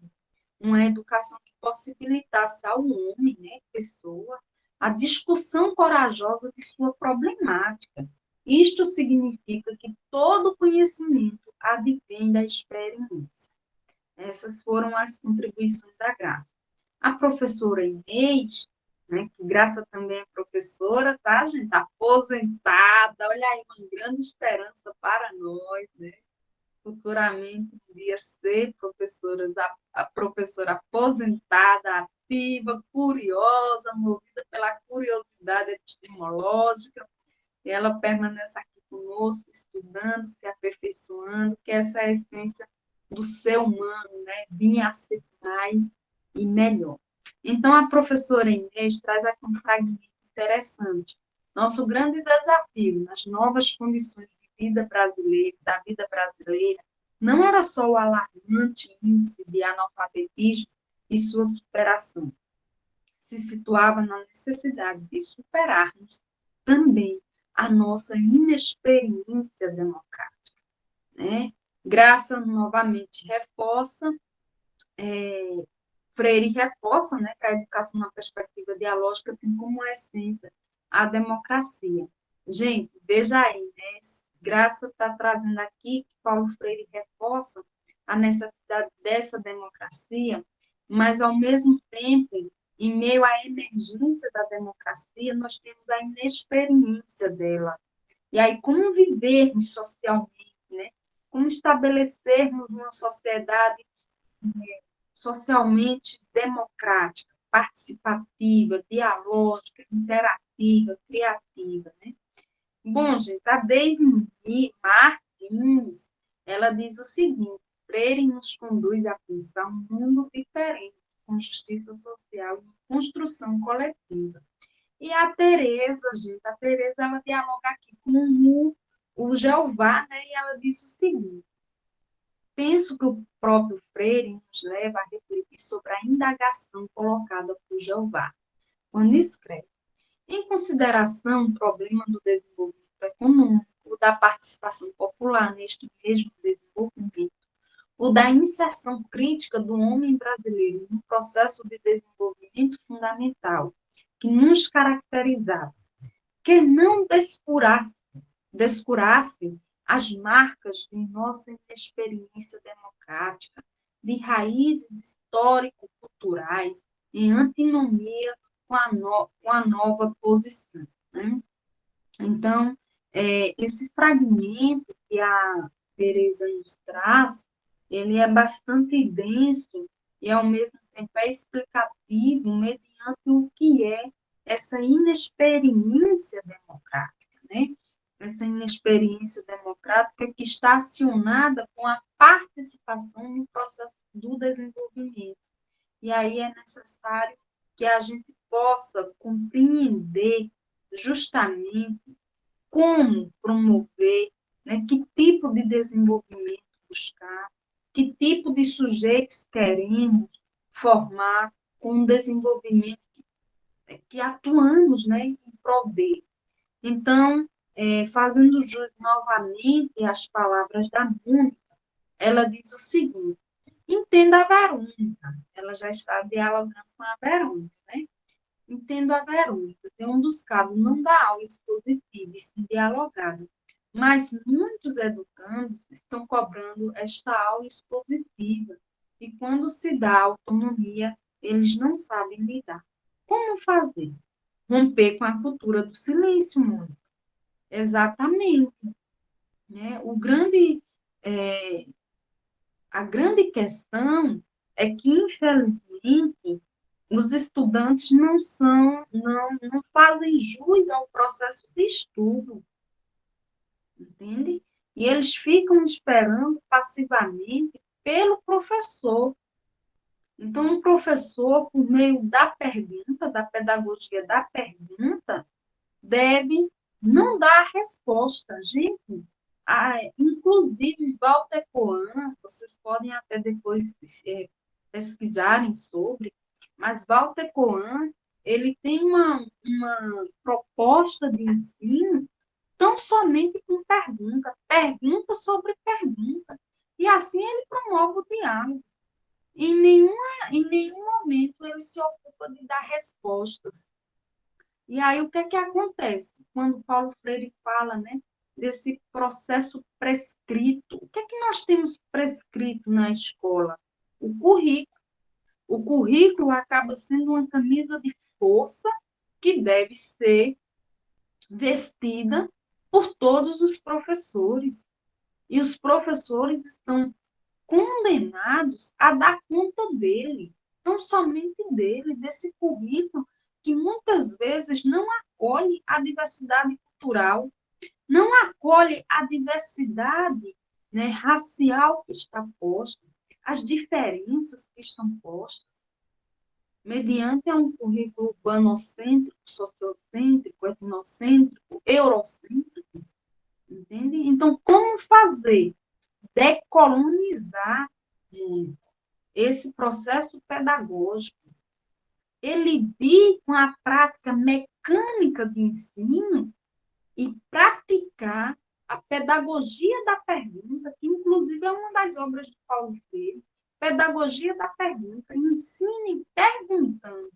uma educação que possibilitasse ao homem, né, pessoa, a discussão corajosa de sua problemática. Isto significa que todo conhecimento advém da experiência. Essas foram as contribuições da Graça. A professora Inês, né, que Graça também é professora, tá, gente? Aposentada, olha aí, uma grande esperança para nós, né? Futuramente, um dia ser a professora aposentada, ativa, curiosa, movida pela curiosidade epistemológica, e ela permanece aqui conosco, estudando, se aperfeiçoando, que essa é a essência do ser humano, né? Vir a ser mais e melhor. Então, a professora Inês traz aqui um fragmento interessante. Nosso grande desafio nas novas condições de vida brasileira, da vida brasileira, não era só o alarmante índice de analfabetismo e sua superação. Se situava na necessidade de superarmos também a nossa inexperiência democrática, né? Graça novamente reforça, Freire reforça, né, que a educação na perspectiva dialógica tem como essência a democracia. Gente, veja aí, né? Graça está trazendo aqui que Paulo Freire reforça a necessidade dessa democracia, mas, ao mesmo tempo, em meio à emergência da democracia, nós temos a inexperiência dela. E aí, como vivermos socialmente, né? Como estabelecermos uma sociedade socialmente democrática. participativa, dialógica, interativa, criativa, né? Bom, gente, a Daisy Martins, ela diz o seguinte: Freire nos conduz a pensar um mundo diferente, com justiça social e construção coletiva. E a Tereza, gente, ela dialoga aqui com o Jeová, né? E ela diz o seguinte: penso que o próprio Freire nos leva a refletir sobre a indagação colocada por Jeová, quando escreve: em consideração o problema do desenvolvimento econômico, o da participação popular neste mesmo desenvolvimento, o da iniciação crítica do homem brasileiro no processo de desenvolvimento fundamental que nos caracterizava, que não descurasse as marcas de nossa inexperiência democrática, de raízes histórico-culturais em antinomia com a nova posição. Né? Então, esse fragmento que a Tereza nos traz, ele é bastante denso e, ao mesmo tempo, é explicativo mediante o que é essa inexperiência democrática, né? Essa inexperiência democrática que está acionada com a participação no processo do desenvolvimento. E aí é necessário que a gente possa compreender justamente como promover, né, que tipo de desenvolvimento buscar, que tipo de sujeitos queremos formar com um desenvolvimento que atuamos, né, em prol dele. Então, fazendo jus novamente às palavras da Mônica, ela diz o seguinte: entenda a Verônica, ela já está dialogando com a Verônica, né? Entendo a Verônica, tem um dos cabos não dá aula expositiva e sim dialogada, mas muitos educandos estão cobrando esta aula expositiva e quando se dá autonomia, eles não sabem lidar. Como fazer? Romper com a cultura do silêncio, Mônica. Exatamente. Né? A grande questão é que, infelizmente, os estudantes não fazem jus ao processo de estudo, entende? E eles ficam esperando passivamente pelo professor. Então, o professor, por meio da pergunta, da pedagogia da pergunta, deve não dar a resposta. Gente, inclusive, Walter Coan, vocês podem até depois pesquisarem sobre, mas Walter Coan, ele tem uma proposta de ensino tão somente com pergunta, pergunta sobre pergunta, e assim ele promove o diálogo. Em nenhum momento ele se ocupa de dar respostas. E aí, o que é que acontece quando Paulo Freire fala, né, desse processo prescrito? O que é que nós temos prescrito na escola? O currículo. O currículo acaba sendo uma camisa de força que deve ser vestida por todos os professores. E os professores estão condenados a dar conta dele, não somente dele, desse currículo que muitas vezes não acolhe a diversidade cultural, não acolhe a diversidade, né, racial que está posta, as diferenças que estão postas, mediante um currículo urbanocêntrico, sociocêntrico, etnocêntrico, eurocêntrico, entende? Então, como fazer? Decolonizar esse processo pedagógico, ele lidir com a prática mecânica de ensino e praticar a pedagogia da pergunta, que inclusive é uma das obras de Paulo Freire, pedagogia da pergunta, ensine perguntando,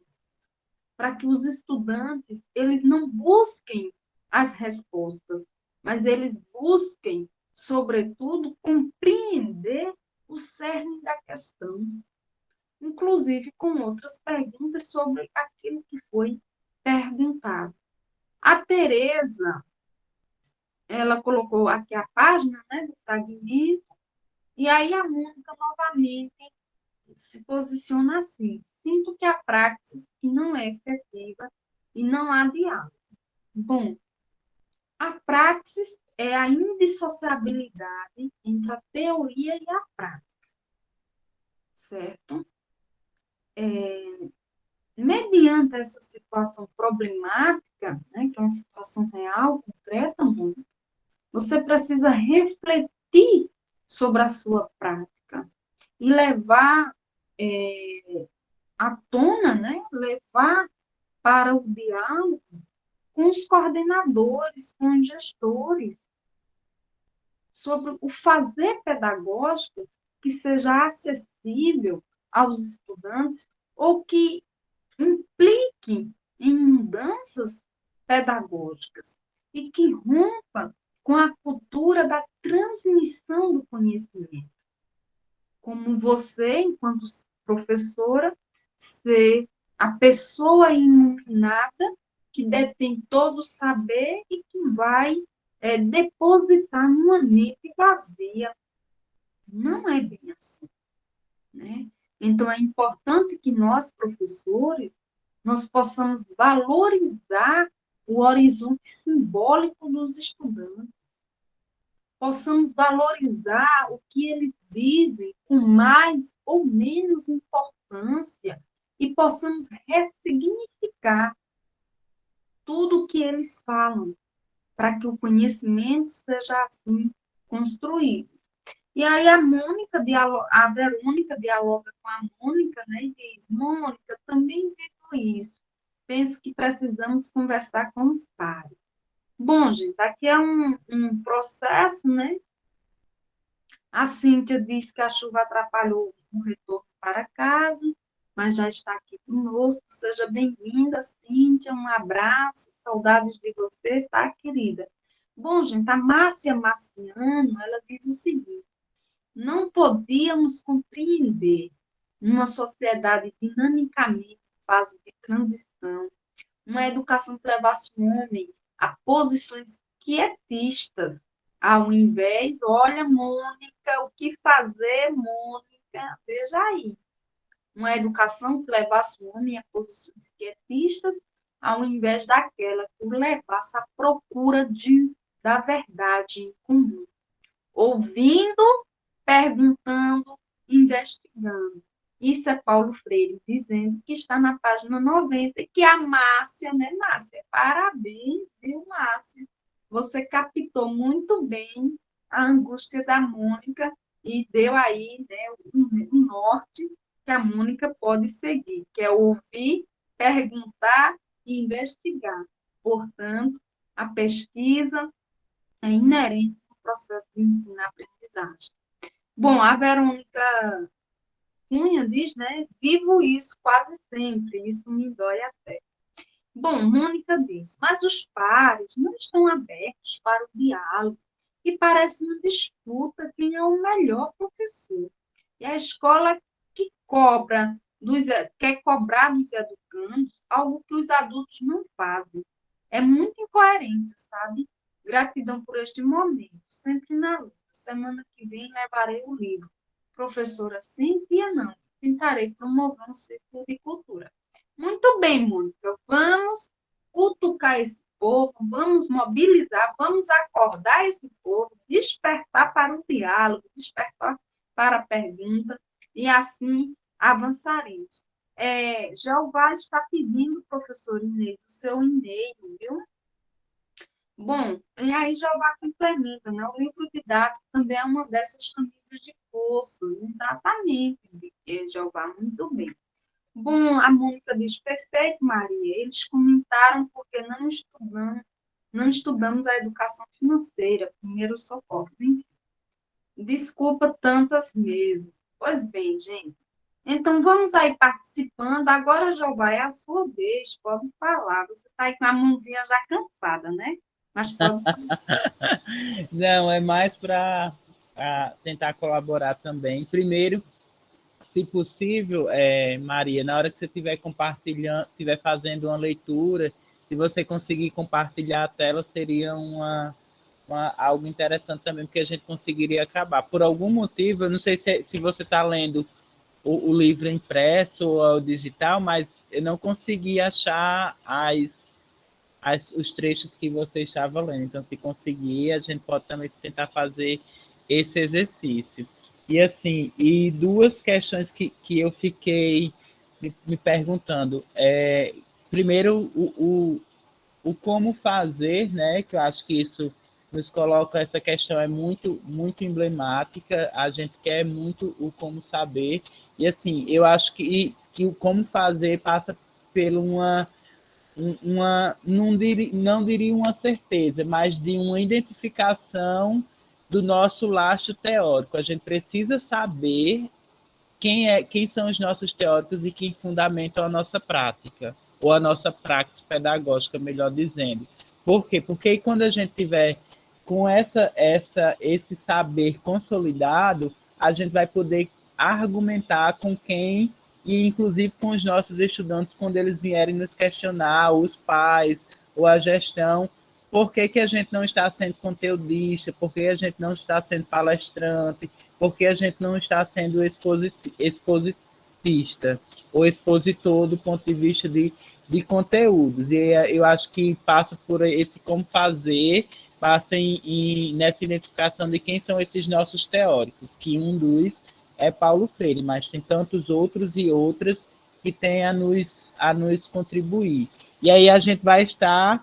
para que os estudantes eles não busquem as respostas, mas eles busquem, sobretudo, compreender o cerne da questão, inclusive com outras perguntas sobre aquilo que foi perguntado. A Tereza, ela colocou aqui a página, né, do fragmento, e aí a Mônica novamente se posiciona assim: sinto que a praxis que não é efetiva e não há diálogo. Bom, a praxis é a indissociabilidade entre a teoria e a prática, certo? Mediante essa situação problemática, né, que é uma situação real, concreta, você precisa refletir sobre a sua prática e levar à tona, né, levar para o diálogo com os coordenadores, com os gestores, sobre o fazer pedagógico que seja acessível aos estudantes ou que implique em mudanças pedagógicas e que rompa com a cultura da transmissão do conhecimento. Como você, enquanto professora, ser a pessoa iluminada que detém todo o saber e que vai depositar numa mente vazia. Não é bem assim, né? Então, é importante que nós, professores, nós possamos valorizar o horizonte simbólico dos estudantes, possamos valorizar o que eles dizem com mais ou menos importância e possamos ressignificar tudo o que eles falam, para que o conhecimento seja assim construído. E aí a Verônica dialoga com a Mônica, né, e diz: Mônica, também vivo isso. Penso que precisamos conversar com os pais. Bom, gente, aqui é um processo, né? A Cíntia diz que a chuva atrapalhou o retorno para casa, mas já está aqui conosco. Seja bem-vinda, Cíntia. Um abraço, saudades de você, tá, querida? Bom, gente, a Márcia Marciano, ela diz o seguinte: não podíamos compreender numa sociedade dinamicamente em fase de transição, uma educação que levasse o homem a posições quietistas, ao invés, olha, Mônica, o que fazer, Mônica? Veja aí. Uma educação que levasse o homem a posições quietistas, ao invés daquela que o levasse à procura da verdade em comum. Ouvindo, perguntando, investigando. Isso é Paulo Freire dizendo que está na página 90, que a Márcia, né, Márcia? Parabéns, viu, Márcia? Você captou muito bem a angústia da Mônica e deu aí, né, o norte que a Mônica pode seguir, que é ouvir, perguntar e investigar. Portanto, a pesquisa é inerente ao processo de ensino-aprendizagem. Bom, a Verônica Cunha diz, né, vivo isso quase sempre, isso me dói até. Bom, Mônica diz, mas os pares não estão abertos para o diálogo e parece uma disputa quem é o melhor professor. E a escola que quer cobrar dos educandos algo que os adultos não fazem. É muita incoerência, sabe? Gratidão por este momento, sempre na luta. Semana que vem levarei o livro. Professora, sim, tia não. Tentarei promover um círculo de cultura. Muito bem, Mônica. Vamos cutucar esse povo, vamos mobilizar, vamos acordar esse povo, despertar para o diálogo, despertar para a pergunta, e assim avançaremos. Jeová está pedindo, professor Inês, o seu e-mail, viu? Bom, e aí Jeová complementa, né? O livro didático também é uma dessas camisas de força, exatamente, Jeová, muito bem. Bom, a Mônica diz, perfeito, Maria, eles comentaram porque não estudamos a educação financeira, primeiro socorro, hein? Desculpa tantas vezes. Pois bem, gente. Então, vamos aí participando. Agora, Jeová, é a sua vez. Pode falar. Você está aí com a mãozinha já cansada, né? Mas pode... Não, é mais para tentar colaborar também. Primeiro, se possível, Maria, na hora que você estiver compartilhando, estiver fazendo uma leitura, se você conseguir compartilhar a tela, seria algo interessante também, porque a gente conseguiria acabar. Por algum motivo, eu não sei se você está lendo o livro impresso ou o digital, mas eu não consegui achar os trechos que você estava lendo. Então, se conseguir, a gente pode também tentar fazer esse exercício. E assim, e duas questões que eu fiquei me perguntando. Primeiro, o como fazer, né? Que eu acho que isso nos coloca, essa questão é muito emblemática, a gente quer muito o como saber, e assim, eu acho que o como fazer passa por não diria uma certeza, mas de uma identificação do nosso lastro teórico. A gente precisa saber quem são os nossos teóricos e quem fundamentam a nossa prática, ou a nossa praxis pedagógica, melhor dizendo. Por quê? Porque quando a gente tiver com esse saber consolidado, a gente vai poder argumentar com quem, e inclusive com os nossos estudantes, quando eles vierem nos questionar, os pais, ou a gestão, por que a gente não está sendo conteudista, por que a gente não está sendo palestrante, porque a gente não está sendo expositista ou expositor do ponto de vista de conteúdos. E eu acho que passa por esse como fazer, passa nessa identificação de quem são esses nossos teóricos, que um dos é Paulo Freire, mas tem tantos outros e outras que têm a nos contribuir. E aí a gente vai estar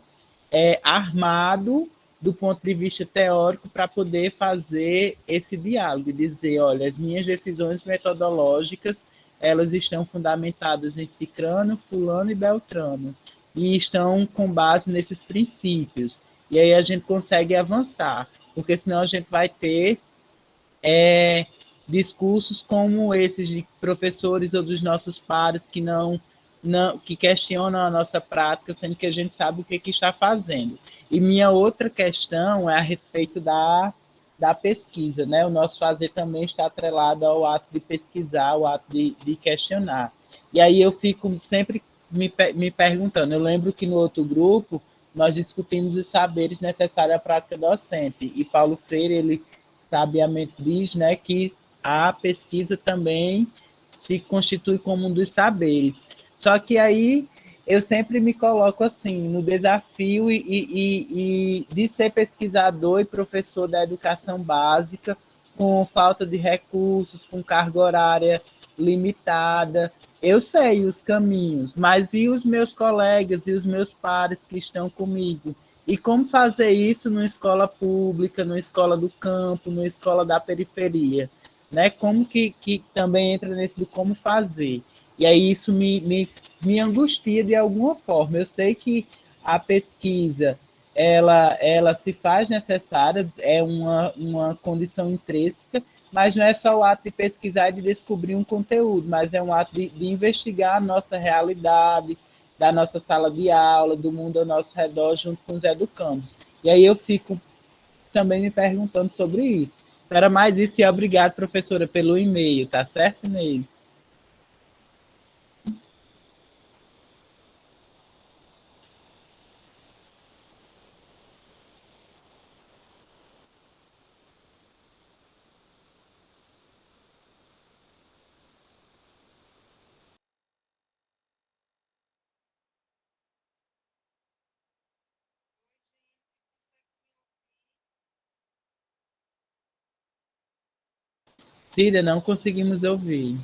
armado do ponto de vista teórico para poder fazer esse diálogo e dizer, olha, as minhas decisões metodológicas, elas estão fundamentadas em Cicrano, Fulano e Beltrano, e estão com base nesses princípios. E aí a gente consegue avançar, porque senão a gente vai ter discursos como esses de professores ou dos nossos pares que não que questionam a nossa prática, sendo que a gente sabe o que está fazendo. E minha outra questão é a respeito da pesquisa, né? O nosso fazer também está atrelado ao ato de pesquisar, ao ato de questionar. E aí eu fico sempre me perguntando, eu lembro que no outro grupo nós discutimos os saberes necessários à prática docente, e Paulo Freire, ele sabiamente diz, né, que a pesquisa também se constitui como um dos saberes. Só que aí eu sempre me coloco assim no desafio e de ser pesquisador e professor da educação básica com falta de recursos, com carga horária limitada. Eu sei os caminhos, mas e os meus colegas e os meus pares que estão comigo? E como fazer isso numa escola pública, numa escola do campo, numa escola da periferia? Né? Como que também entra nesse do como fazer? E aí isso me angustia de alguma forma. Eu sei que a pesquisa ela se faz necessária, é uma condição intrínseca, mas não é só o ato de pesquisar e de descobrir um conteúdo, mas é um ato de investigar a nossa realidade, da nossa sala de aula, do mundo ao nosso redor, junto com os educandos. E aí eu fico também me perguntando sobre isso. Era mais isso e obrigado, professora, pelo e-mail, tá certo, Inês? Cida, não conseguimos ouvir.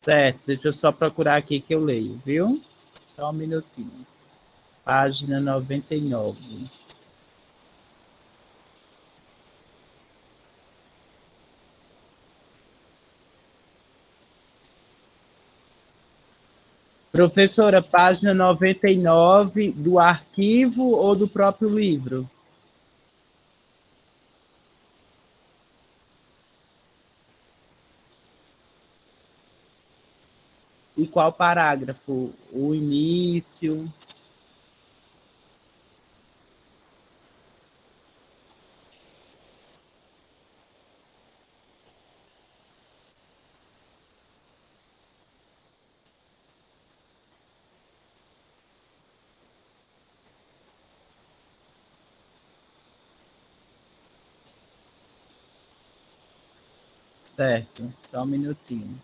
Certo, deixa eu só procurar aqui que eu leio, viu? Só um minutinho. Página 99. Professora, página 99 do arquivo ou do próprio livro? E qual parágrafo? O início? Certo, só um minutinho.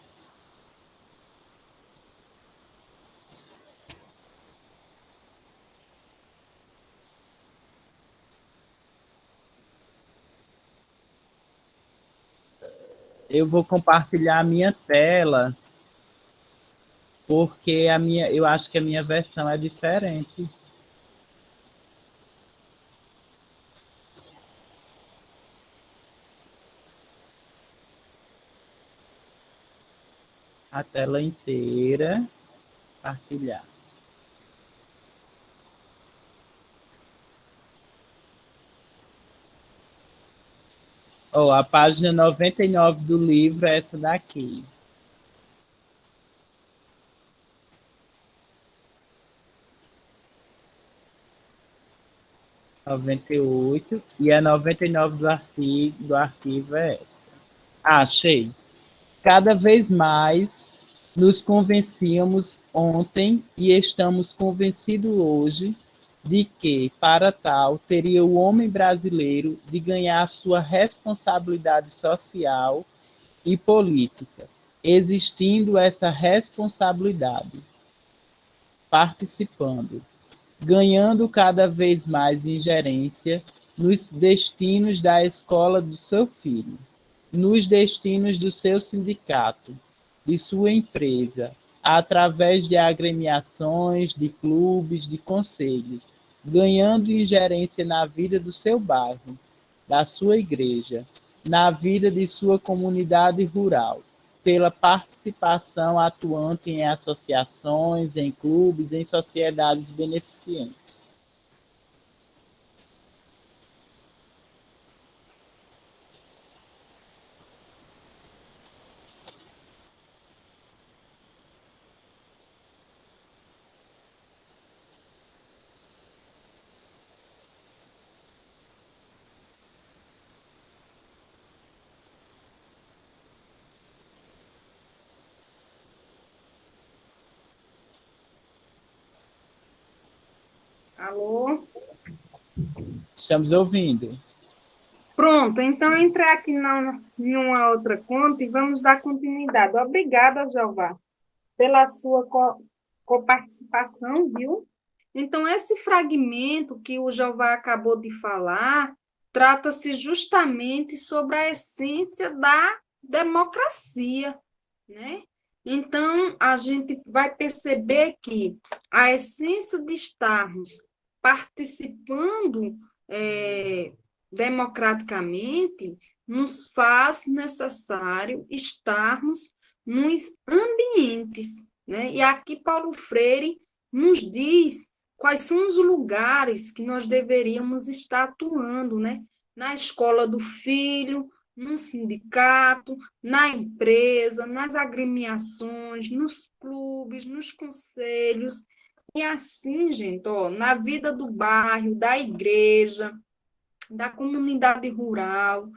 Eu vou compartilhar a minha tela, porque eu acho que a minha versão é diferente. A tela inteira, compartilhar. Oh, a página 99 do livro é essa daqui. Noventa e 98 e a 99 do arquivo é essa. Achei. Cada vez mais nos convencíamos ontem e estamos convencidos hoje de que, para tal, teria o homem brasileiro de ganhar sua responsabilidade social e política, existindo essa responsabilidade, participando, ganhando cada vez mais ingerência nos destinos da escola do seu filho, nos destinos do seu sindicato, de sua empresa, através de agremiações, de clubes, de conselhos, ganhando ingerência na vida do seu bairro, da sua igreja, na vida de sua comunidade rural, pela participação atuante em associações, em clubes, em sociedades beneficentes. Alô? Estamos ouvindo. Pronto, então entrei aqui em uma outra conta e vamos dar continuidade. Obrigada, Jeová, pela sua coparticipação, viu? Então, esse fragmento que o Jeová acabou de falar trata-se justamente sobre a essência da democracia, né? Então, a gente vai perceber que a essência de estarmos participando democraticamente nos faz necessário estarmos nos ambientes, né? E aqui Paulo Freire nos diz quais são os lugares que nós deveríamos estar atuando, né? Na escola do filho, no sindicato, na empresa, nas agremiações, nos clubes, nos conselhos. E assim, gente, ó, na vida do bairro, da igreja, da comunidade rural,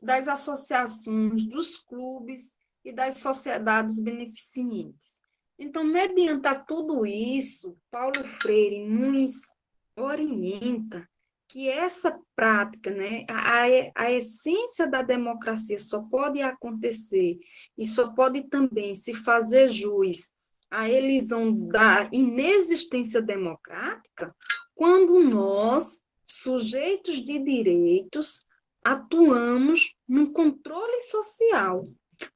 das associações, dos clubes e das sociedades beneficentes. Então, mediante a tudo isso, Paulo Freire nos orienta que essa prática, né, a essência da democracia só pode acontecer e só pode também se fazer jus à elisão da inexistência democrática quando nós, sujeitos de direitos, atuamos no controle social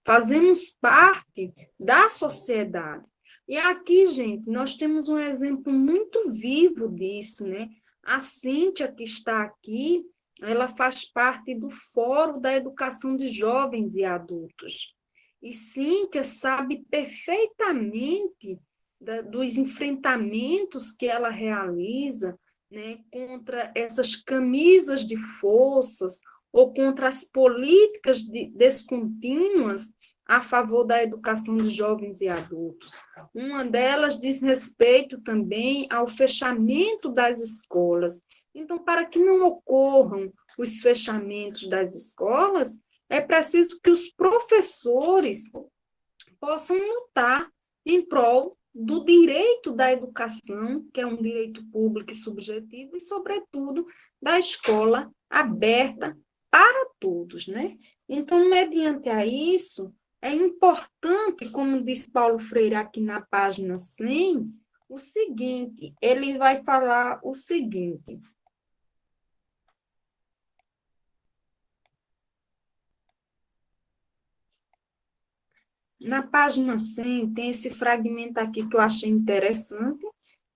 fazemos parte da sociedade. E aqui, gente, nós temos um exemplo muito vivo disso, né? A Cíntia, que está aqui, ela faz parte do Fórum da Educação de Jovens e Adultos. E Cíntia sabe perfeitamente dos enfrentamentos que ela realiza, né, contra essas camisas de forças ou contra as políticas descontínuas a favor da educação de jovens e adultos. Uma delas diz respeito também ao fechamento das escolas. Então, para que não ocorram os fechamentos das escolas, é preciso que os professores possam lutar em prol do direito da educação, que é um direito público e subjetivo, e, sobretudo, da escola aberta para todos, né? Então, mediante a isso, é importante, como diz Paulo Freire aqui na página 100, o seguinte, ele vai falar o seguinte: na página 100 tem esse fragmento aqui que eu achei interessante,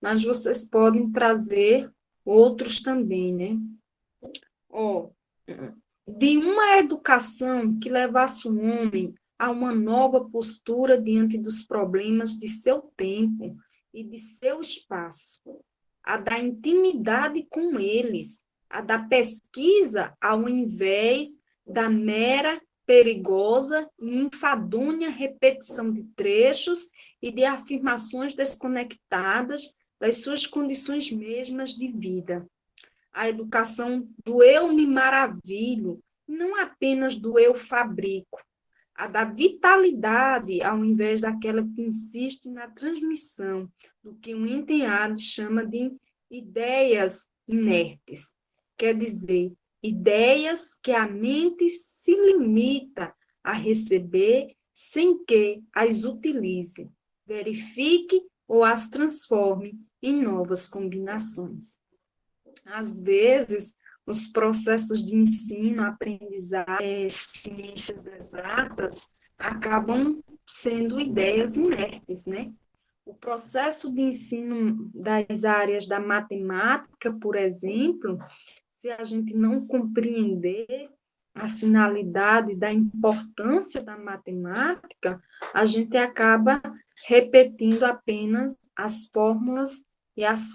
mas vocês podem trazer outros também, né? De uma educação que levasse o homem a uma nova postura diante dos problemas de seu tempo e de seu espaço, a da intimidade com eles, a da pesquisa ao invés da mera, perigosa e enfadonha repetição de trechos e de afirmações desconectadas das suas condições mesmas de vida. A educação do eu me maravilho, não apenas do eu fabrico, a da vitalidade, ao invés daquela que insiste na transmissão do que o Entenhado chama de ideias inertes. Quer dizer, ideias que a mente se limita a receber sem que as utilize, verifique ou as transforme em novas combinações. Às vezes, os processos de ensino, aprendizagem, ciências exatas, acabam sendo ideias inertes, né? O processo de ensino das áreas da matemática, por exemplo, se a gente não compreender a finalidade da importância da matemática, a gente acaba repetindo apenas as fórmulas e as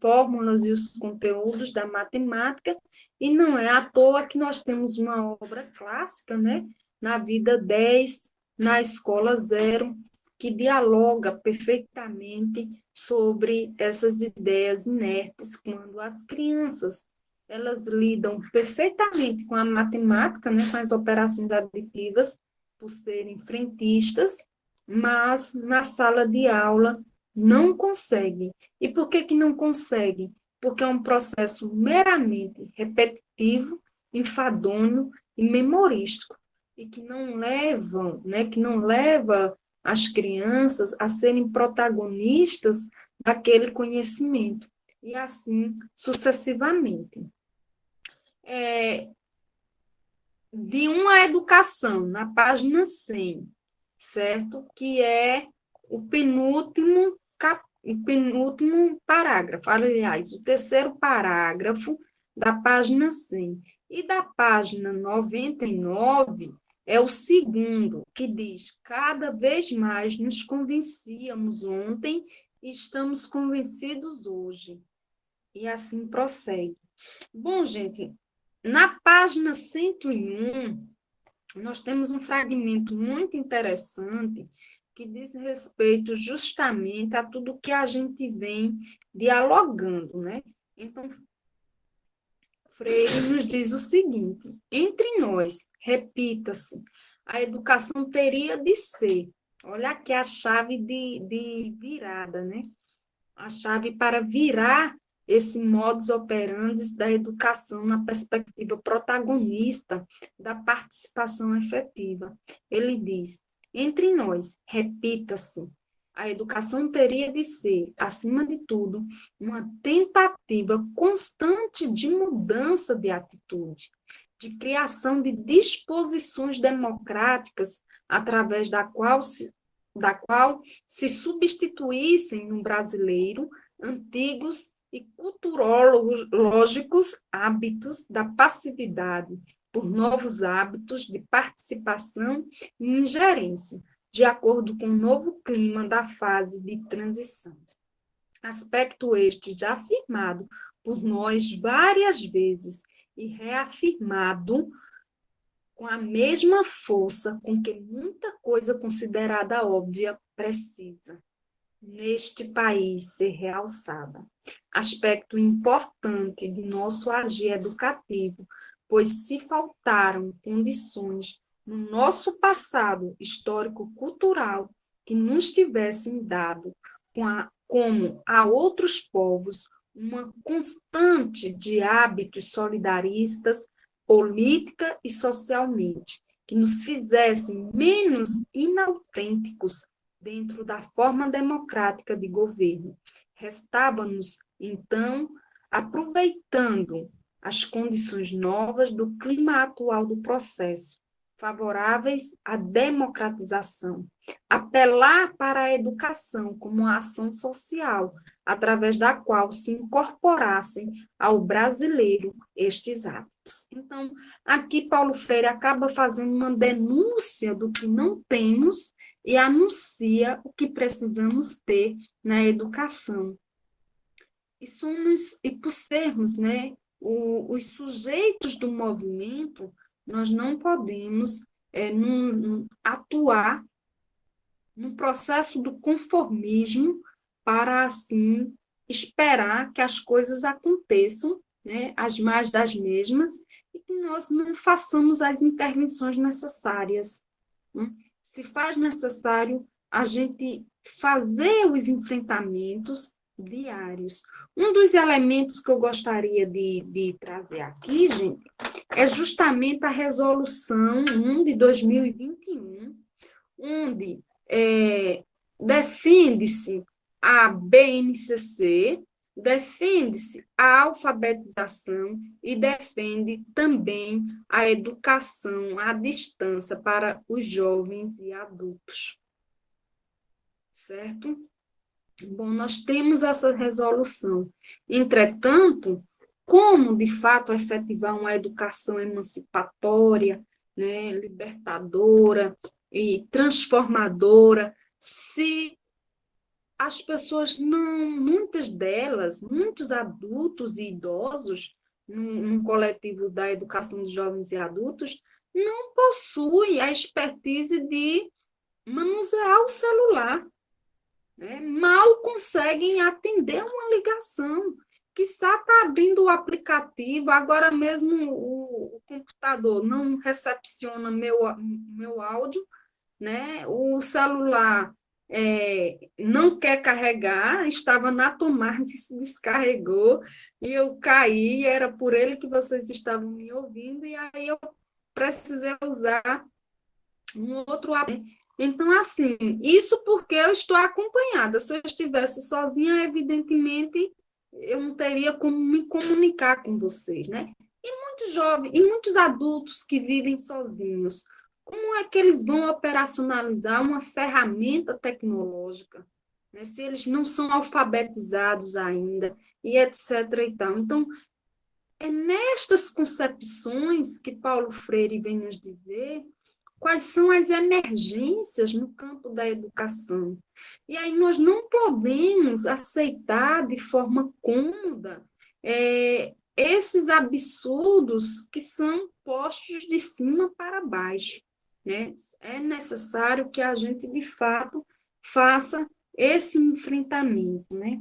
fórmulas e os conteúdos da matemática, e não é à toa que nós temos uma obra clássica, né? Na Vida 10, na Escola 0, que dialoga perfeitamente sobre essas ideias inertes, quando as crianças elas lidam perfeitamente com a matemática, né, com as operações aditivas, por serem frentistas, mas na sala de aula não conseguem. E por que não conseguem? Porque é um processo meramente repetitivo, enfadonho e memorístico, e que não levam, né, que não leva as crianças a serem protagonistas daquele conhecimento, e assim sucessivamente. De uma educação, na página 100, certo? Que é o penúltimo parágrafo, aliás, o terceiro parágrafo da página 100. E da página 99 é o segundo, que diz: cada vez mais nos convencíamos ontem e estamos convencidos hoje. E assim prossegue. Bom, gente, na página 101, nós temos um fragmento muito interessante que diz respeito justamente a tudo que a gente vem dialogando, né? Então, Freire nos diz o seguinte: entre nós, repita-se, a educação teria de ser, olha aqui a chave de virada, né? A chave para virar esse modus operandi da educação na perspectiva protagonista da participação efetiva. Ele diz: entre nós, repita-se, a educação teria de ser, acima de tudo, uma tentativa constante de mudança de atitude, de criação de disposições democráticas através da qual se substituíssem no brasileiro antigos e culturológicos hábitos da passividade por novos hábitos de participação e ingerência, de acordo com o novo clima da fase de transição. Aspecto este já afirmado por nós várias vezes e reafirmado com a mesma força com que muita coisa considerada óbvia precisa, neste país, ser realçada. Aspecto importante de nosso agir educativo, pois se faltaram condições no nosso passado histórico-cultural que nos tivessem dado, como a outros povos, uma constante de hábitos solidaristas, política e socialmente, que nos fizessem menos inautênticos dentro da forma democrática de governo. Restava-nos, então, aproveitando as condições novas do clima atual do processo, favoráveis à democratização, apelar para a educação como uma ação social, através da qual se incorporassem ao brasileiro estes hábitos. Então, aqui Paulo Freire acaba fazendo uma denúncia do que não temos e anuncia o que precisamos ter na educação. E por sermos, né, os sujeitos do movimento, nós não podemos atuar no processo do conformismo para, assim, esperar que as coisas aconteçam, né, as mais das mesmas, e que nós não façamos as intervenções necessárias, né? Se faz necessário a gente fazer os enfrentamentos diários. Um dos elementos que eu gostaria de trazer aqui, gente, é justamente a Resolução 1 de 2021, onde defende-se a BNCC, defende-se a alfabetização e defende também a educação à distância para os jovens e adultos. Certo? Bom, nós temos essa resolução. Entretanto, como, de fato, efetivar uma educação emancipatória, né, libertadora e transformadora, se as pessoas não, muitas delas, muitos adultos e idosos, no coletivo da educação de jovens e adultos, não possuem a expertise de manusear o celular, né? Mal conseguem atender uma ligação, quiçá está abrindo o aplicativo, agora mesmo o computador não recepciona meu áudio, né? O celular não quer carregar, estava na tomada e se descarregou, e eu caí, era por ele que vocês estavam me ouvindo, e aí eu precisei usar um outro app. Então, assim, isso porque eu estou acompanhada. Se eu estivesse sozinha, evidentemente, eu não teria como me comunicar com vocês, né? E muitos jovens, e muitos adultos que vivem sozinhos, como é que eles vão operacionalizar uma ferramenta tecnológica, né, se eles não são alfabetizados ainda, e etc. e tal. Então, é nestas concepções que Paulo Freire vem nos dizer quais são as emergências no campo da educação. E aí nós não podemos aceitar de forma cômoda esses absurdos que são postos de cima para baixo, né? É necessário que a gente, de fato, faça esse enfrentamento, né?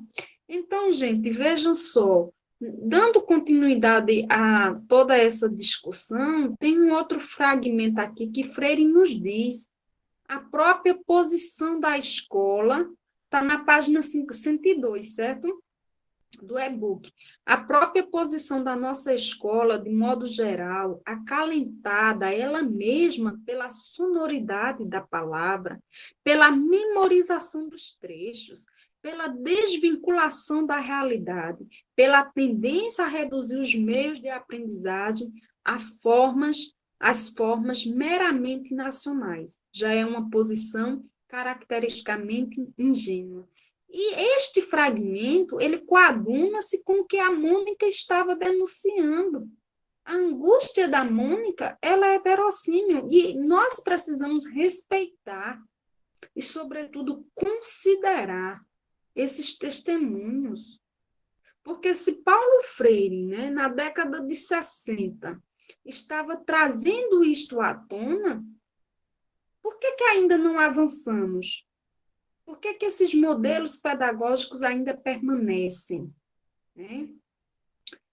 Então, gente, vejam só, dando continuidade a toda essa discussão, tem um outro fragmento aqui que Freire nos diz. A própria posição da escola está na página 102, certo? Do e-book. A própria posição da nossa escola, de modo geral, acalentada ela mesma pela sonoridade da palavra, pela memorização dos trechos, pela desvinculação da realidade, pela tendência a reduzir os meios de aprendizagem a formas as formas meramente nacionais. Já é uma posição caracteristicamente ingênua. E este fragmento, ele coaduna-se com o que a Mônica estava denunciando. A angústia da Mônica, ela é verossímil e nós precisamos respeitar e, sobretudo, considerar esses testemunhos. Porque se Paulo Freire, né, na década de 60, estava trazendo isto à tona, por que ainda não avançamos? Por que esses modelos pedagógicos ainda permanecem? Né?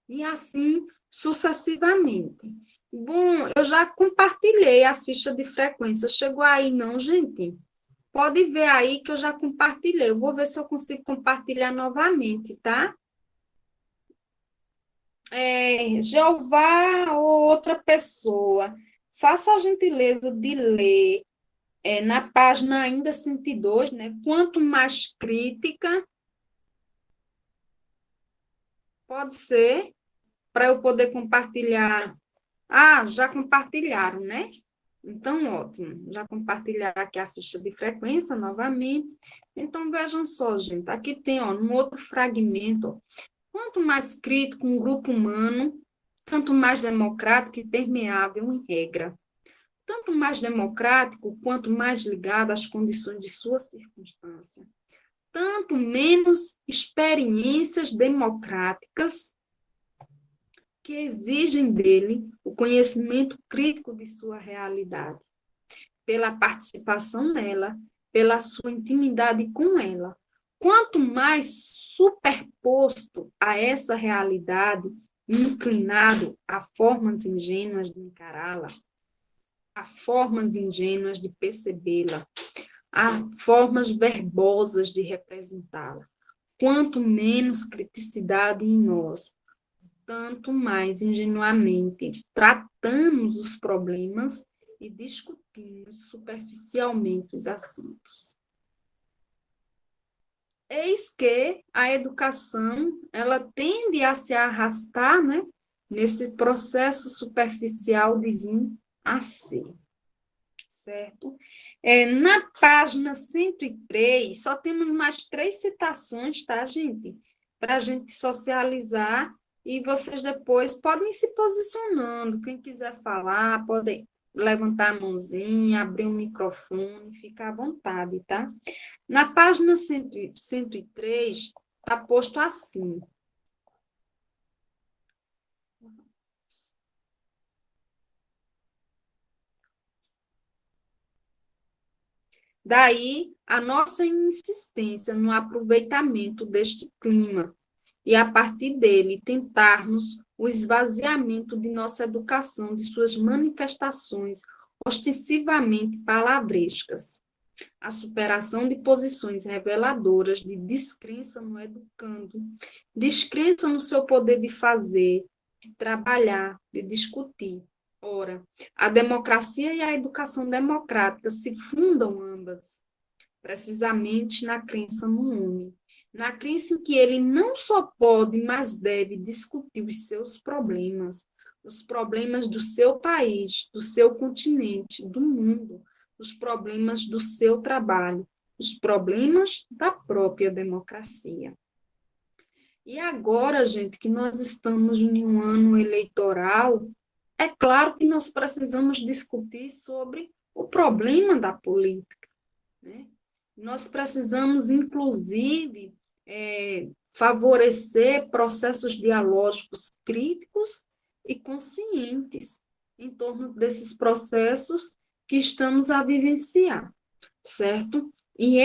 E assim sucessivamente. Bom, eu já compartilhei a ficha de frequência. Chegou aí, não, gente? Pode ver aí que eu já compartilhei. Eu vou ver se eu consigo compartilhar novamente, tá? Jeová ou outra pessoa, faça a gentileza de ler na página ainda 102, né? Quanto mais crítica, pode ser, para eu poder compartilhar. Ah, já compartilharam, né? Então, ótimo. Já compartilharam aqui a ficha de frequência novamente. Então, vejam só, gente. Aqui tem, ó, um outro fragmento. Ó. Quanto mais crítico um grupo humano, tanto mais democrático e permeável em regra. Tanto mais democrático, quanto mais ligado às condições de sua circunstância. Tanto menos experiências democráticas que exigem dele o conhecimento crítico de sua realidade, pela participação nela, pela sua intimidade com ela. Quanto mais superposto a essa realidade, inclinado a formas ingênuas de encará-la, a formas ingênuas de percebê-la, a formas verbosas de representá-la. Quanto menos criticidade em nós, tanto mais ingenuamente tratamos os problemas e discutimos superficialmente os assuntos. Eis que a educação, ela tende a se arrastar, né, nesse processo superficial de vir a ser, certo? Na página 103, só temos mais 3 citações, tá, gente? Para a gente socializar e vocês depois podem ir se posicionando. Quem quiser falar, pode levantar a mãozinha, abrir o microfone, ficar à vontade, tá? Na página 103, está posto assim. Daí, a nossa insistência no aproveitamento deste clima e, a partir dele, tentarmos o esvaziamento de nossa educação, de suas manifestações ostensivamente palavrescas, a superação de posições reveladoras de descrença no educando, descrença no seu poder de fazer, de trabalhar, de discutir. Ora, a democracia e a educação democrática se fundam ambas, precisamente na crença no homem, na crença em que ele não só pode, mas deve discutir os seus problemas, os problemas do seu país, do seu continente, do mundo, os problemas do seu trabalho, os problemas da própria democracia. E agora, gente, que nós estamos em um ano eleitoral, é claro que nós precisamos discutir sobre o problema da política, né? Nós precisamos, inclusive, favorecer processos dialógicos críticos e conscientes em torno desses processos que estamos a vivenciar, certo? E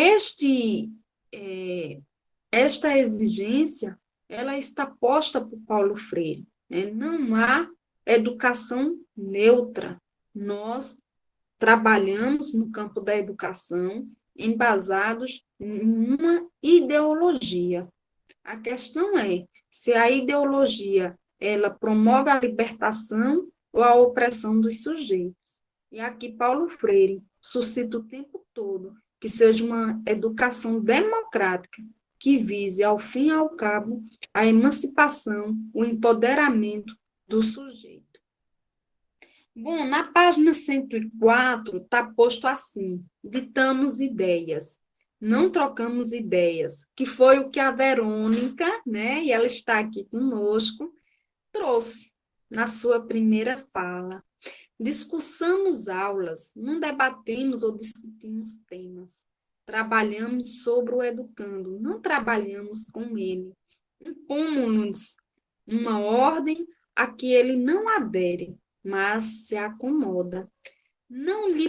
esta exigência, ela está posta por Paulo Freire, né? Não há educação neutra. Nós trabalhamos no campo da educação embasados em uma ideologia. A questão é se a ideologia ela promove a libertação ou a opressão dos sujeitos. E aqui Paulo Freire suscita o tempo todo que seja uma educação democrática que vise, ao fim e ao cabo, a emancipação, o empoderamento do sujeito. Bom, na página 104 está posto assim: ditamos ideias, não trocamos ideias, que foi o que a Verônica, né, e ela está aqui conosco, trouxe na sua primeira fala. Discussamos aulas, não debatemos ou discutimos temas. Trabalhamos sobre o educando, não trabalhamos com ele. Impomos-nos uma ordem a que ele não adere, mas se acomoda. Não lhe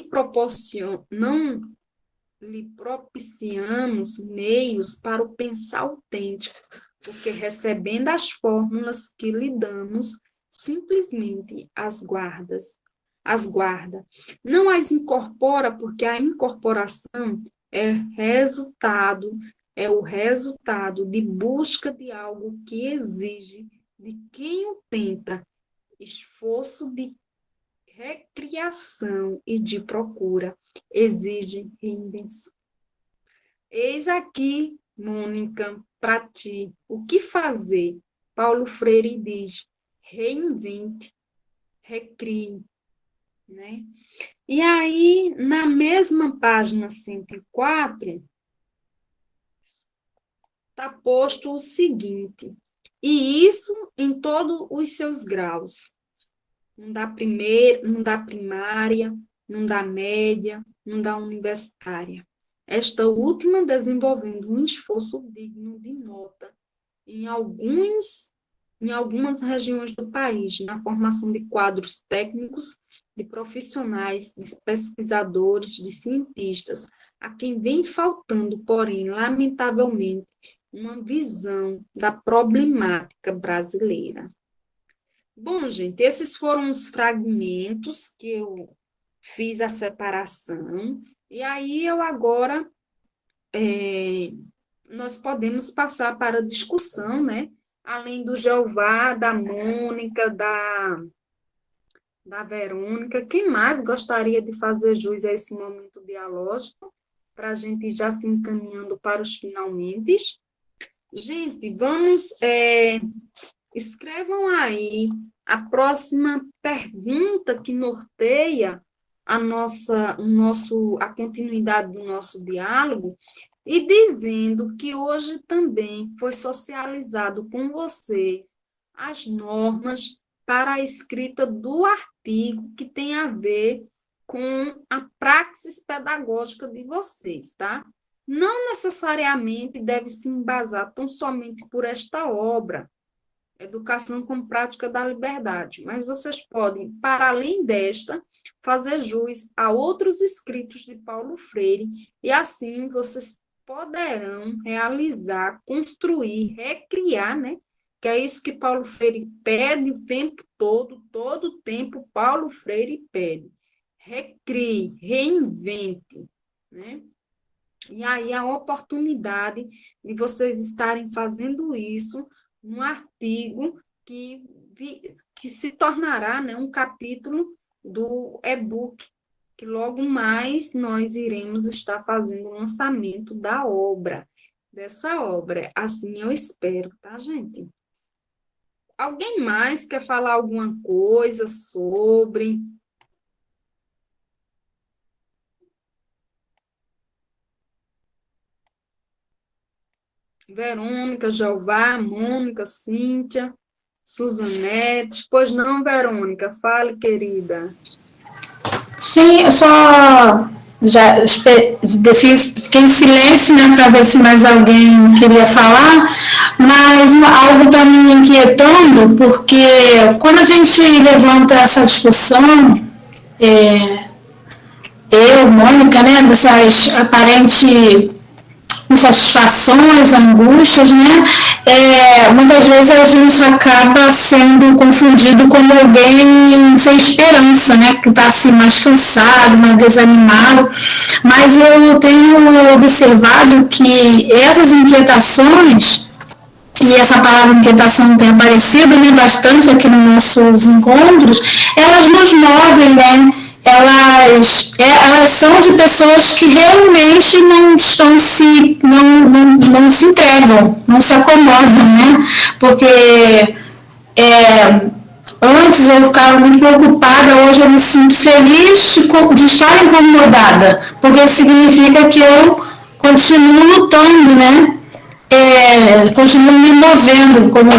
propiciamos meios para o pensar autêntico, porque recebendo as fórmulas que lhe damos, simplesmente as guarda. Não as incorpora, porque a incorporação é o resultado de busca de algo que exige de quem o tenta, esforço de recriação e de procura, exige reinvenção. Eis aqui, Mônica, para ti, o que fazer? Paulo Freire diz: reinvente, recrie, né? E aí, na mesma página 104, está posto o seguinte: e isso em todos os seus graus. Não dá primária, não dá média, não dá universitária. Esta última desenvolvendo um esforço digno de nota em algumas regiões do país, na formação de quadros técnicos, de profissionais, de pesquisadores, de cientistas, a quem vem faltando, porém, lamentavelmente, uma visão da problemática brasileira. Bom, gente, esses foram os fragmentos que eu fiz a separação, e aí eu agora, nós podemos passar para a discussão, né? Além do Jeová, da Mônica, da Verônica, quem mais gostaria de fazer jus a esse momento dialógico, para a gente já se encaminhando para os finalmente? Gente, vamos... escrevam aí a próxima pergunta que norteia a continuidade do nosso diálogo, e dizendo que hoje também foi socializado com vocês as normas para a escrita do artigo que tem a ver com a praxis pedagógica de vocês, tá? Não necessariamente deve se embasar tão somente por esta obra, Educação como Prática da Liberdade, mas vocês podem, para além desta, fazer jus a outros escritos de Paulo Freire, e assim vocês poderão realizar, construir, recriar, né? Que é isso que Paulo Freire pede o tempo todo o tempo Paulo Freire pede. Recrie, reinvente, né? E aí a oportunidade de vocês estarem fazendo isso um artigo que se tornará, né, um capítulo do e-book, que logo mais nós iremos estar fazendo o lançamento dessa obra. Assim eu espero, tá, gente? Alguém mais quer falar alguma coisa sobre... Verônica, Jeová, Mônica, Cíntia, Suzanete. Pois não, Verônica? Fale, querida. Sim, eu só fiquei em silêncio, né, para ver se mais alguém queria falar, mas algo está me inquietando, porque quando a gente levanta essa discussão, eu, Mônica, né, dessas aparentes insatisfações, angústias, né? Muitas vezes a gente acaba sendo confundido como alguém sem esperança, né? Que está assim, mais cansado, mais desanimado. Mas eu tenho observado que essas inquietações, e essa palavra inquietação tem aparecido, né, bastante aqui nos nossos encontros, elas nos movem, né? Elas são de pessoas que realmente não se entregam, não se acomodam, né? Porque Antes eu ficava muito preocupada, hoje eu me sinto feliz de estar incomodada, porque significa que eu continuo lutando, né? Continuo me movendo, como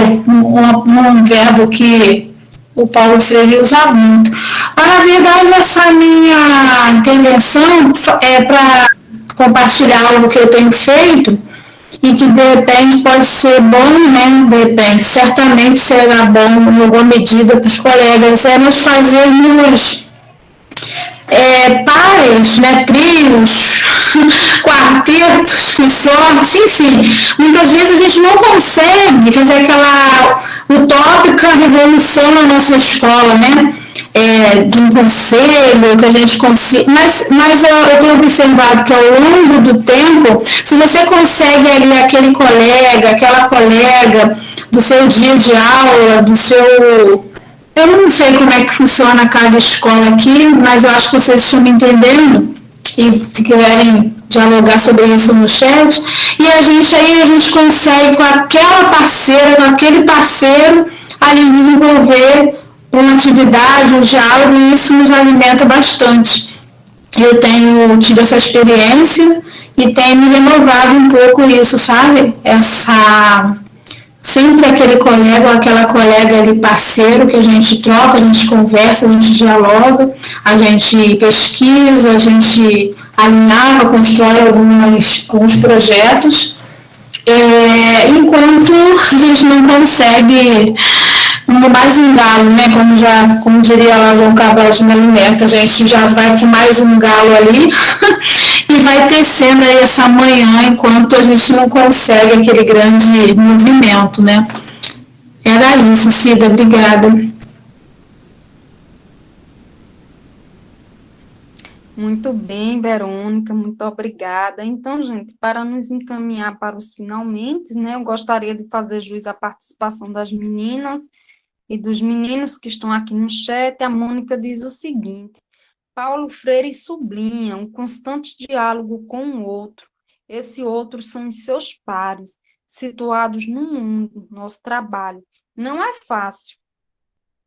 um verbo que o Paulo Freire usa muito. Mas, na verdade, essa minha intervenção é para compartilhar algo que eu tenho feito e que de repente pode ser bom, né? De repente, certamente será bom em alguma medida para os colegas, é nós fazermos pares, né, trios, quartetos, com sorte, enfim. Muitas vezes a gente não consegue fazer aquela utópica revolução na nossa escola, né? De um conselho que a gente consiga, mas eu tenho observado que ao longo do tempo, se você consegue ali aquele colega, aquela colega do seu dia de aula, do seu. Eu não sei como é que funciona cada escola aqui, mas eu acho que vocês estão me entendendo. E se quiserem dialogar sobre isso no chat. E a gente consegue com aquela parceira, com aquele parceiro, ali desenvolver uma atividade, um diálogo, e isso nos alimenta bastante. Eu tenho tido essa experiência e tenho me renovado um pouco isso, sabe? Sempre aquele colega ou aquela colega ali parceiro que a gente troca, a gente conversa, a gente dialoga, a gente pesquisa, a gente alinhava, constrói alguns projetos, enquanto a gente não consegue mais um galo, né? Como diria lá João Cabral de Melimenta, a gente já vai com mais um galo ali e vai tecendo aí essa manhã enquanto a gente não consegue aquele grande movimento, né? Era isso, Cida, obrigada. Muito bem, Verônica, muito obrigada. Então, gente, para nos encaminhar para os finalmente, né, eu gostaria de fazer jus à participação das meninas e dos meninos que estão aqui no chat. A Mônica diz o seguinte: Paulo Freire sublinha um constante diálogo com o outro. Esse outro são os seus pares, situados no mundo, nosso trabalho. Não é fácil.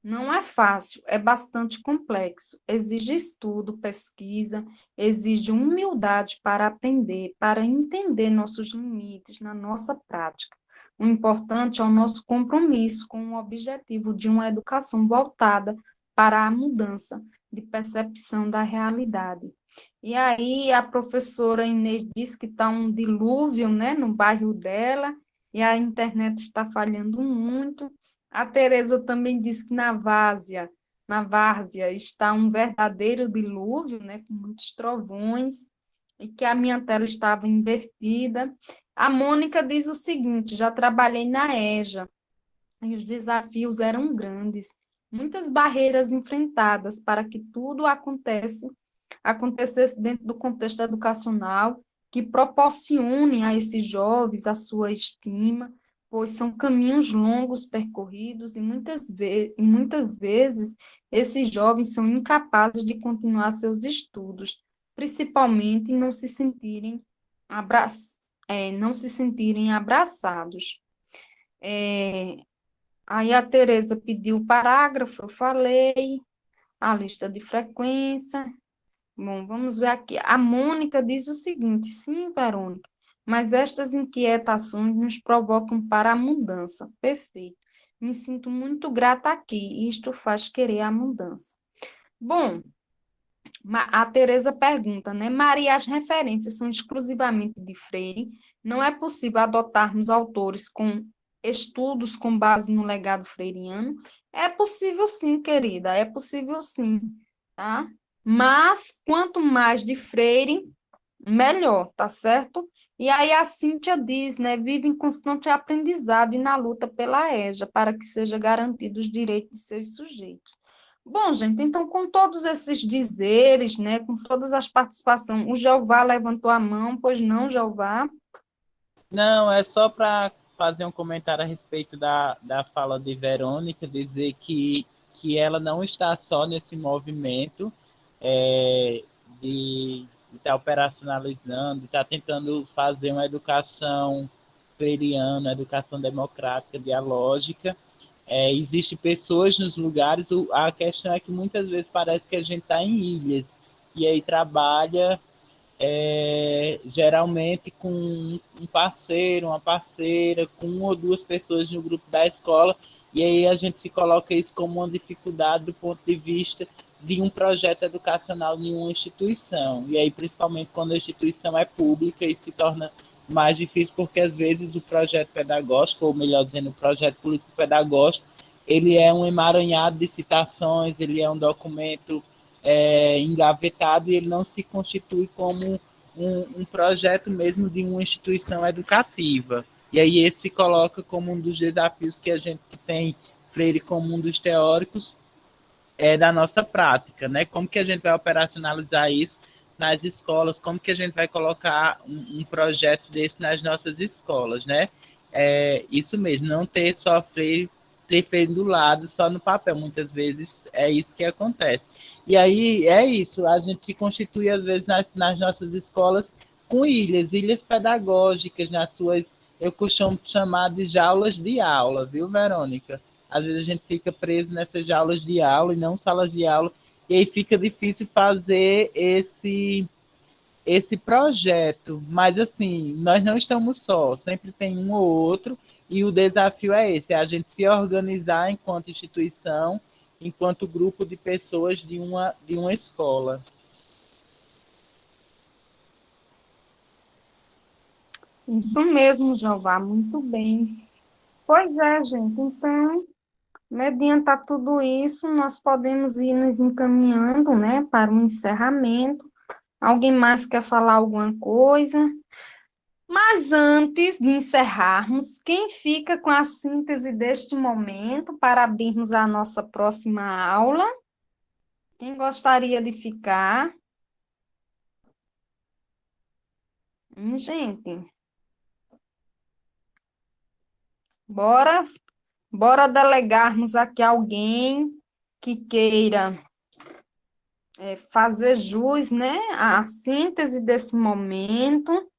Não é fácil, é bastante complexo. Exige estudo, pesquisa, exige humildade para aprender, para entender nossos limites na nossa prática. O importante é o nosso compromisso com o objetivo de uma educação voltada para a mudança de percepção da realidade. E aí a professora Inês disse que está um dilúvio, né, no bairro dela, e a internet está falhando muito. A Tereza também disse que na várzea está um verdadeiro dilúvio, né, com muitos trovões, e que a minha tela estava invertida. A Mônica diz o seguinte: já trabalhei na EJA, e os desafios eram grandes, muitas barreiras enfrentadas para que tudo acontecesse dentro do contexto educacional, que proporcione a esses jovens a sua estima, pois são caminhos longos percorridos e muitas vezes esses jovens são incapazes de continuar seus estudos, principalmente em não se sentirem abraçados. Aí a Tereza pediu o parágrafo, eu falei, a lista de frequência. Bom, vamos ver aqui. A Mônica diz o seguinte: sim, Verônica, mas estas inquietações nos provocam para a mudança. Perfeito. Me sinto muito grata aqui, e isto faz querer a mudança. Bom, a Tereza pergunta, né? Maria, as referências são exclusivamente de Freire? Não é possível adotarmos autores com estudos com base no legado freiriano? É possível sim, querida, é possível sim, tá? Mas, quanto mais de Freire, melhor, tá certo? E aí a Cíntia diz, né, vive em constante aprendizado e na luta pela EJA, para que seja garantido os direitos de seus sujeitos. Bom, gente, então, com todos esses dizeres, né, com todas as participações, o Jeová levantou a mão, pois não, Jeová? Não, é só para fazer um comentário a respeito da fala de Verônica, dizer que ela não está só nesse movimento de estar operacionalizando, de estar tentando fazer uma educação freiriana, educação democrática, dialógica, Existem pessoas nos lugares, a questão é que muitas vezes parece que a gente está em ilhas, e aí trabalha geralmente com um parceiro, uma parceira, com uma ou duas pessoas no grupo da escola, e aí a gente se coloca isso como uma dificuldade do ponto de vista de um projeto educacional em uma instituição. E aí, principalmente quando a instituição é pública, isso se torna mais difícil, porque às vezes o projeto pedagógico, ou melhor dizendo, o projeto político-pedagógico, ele é um emaranhado de citações, ele é um documento engavetado e ele não se constitui como um projeto mesmo de uma instituição educativa. E aí esse se coloca como um dos desafios que a gente tem, Freire, como um dos teóricos da nossa prática, né? Como que a gente vai operacionalizar isso nas escolas? Como que a gente vai colocar um projeto desse nas nossas escolas, né? Isso mesmo, não ter só Freire, ter Freire do lado, só no papel. Muitas vezes é isso que acontece. E aí é isso, a gente se constitui, às vezes, nas nossas escolas com ilhas pedagógicas, nas suas, eu costumo chamar de jaulas de aula, viu, Verônica? Às vezes a gente fica preso nessas jaulas de aula e não salas de aula, e aí fica difícil fazer esse projeto. Mas, assim, nós não estamos só, sempre tem um ou outro, e o desafio é esse, é a gente se organizar enquanto instituição, enquanto grupo de pessoas de uma escola. Isso mesmo, Jeová, muito bem. Pois é, gente, então, mediante a tudo isso, nós podemos ir nos encaminhando, né, para o encerramento. Alguém mais quer falar alguma coisa? Mas antes de encerrarmos, quem fica com a síntese deste momento para abrirmos a nossa próxima aula? Quem gostaria de ficar? Gente, bora, bora delegarmos aqui alguém que queira fazer jus, né, à síntese desse momento.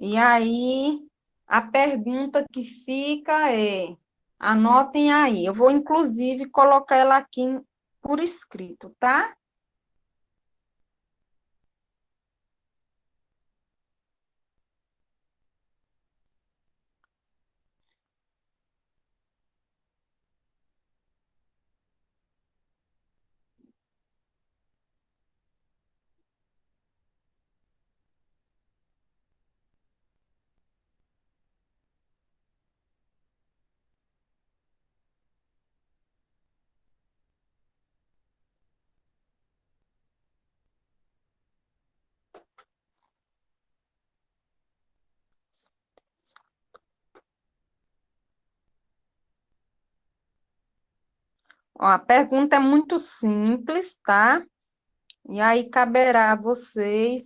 E aí, a pergunta que fica é, anotem aí, eu vou inclusive colocar ela aqui por escrito, tá? Ó, a pergunta é muito simples, tá? E aí caberá a vocês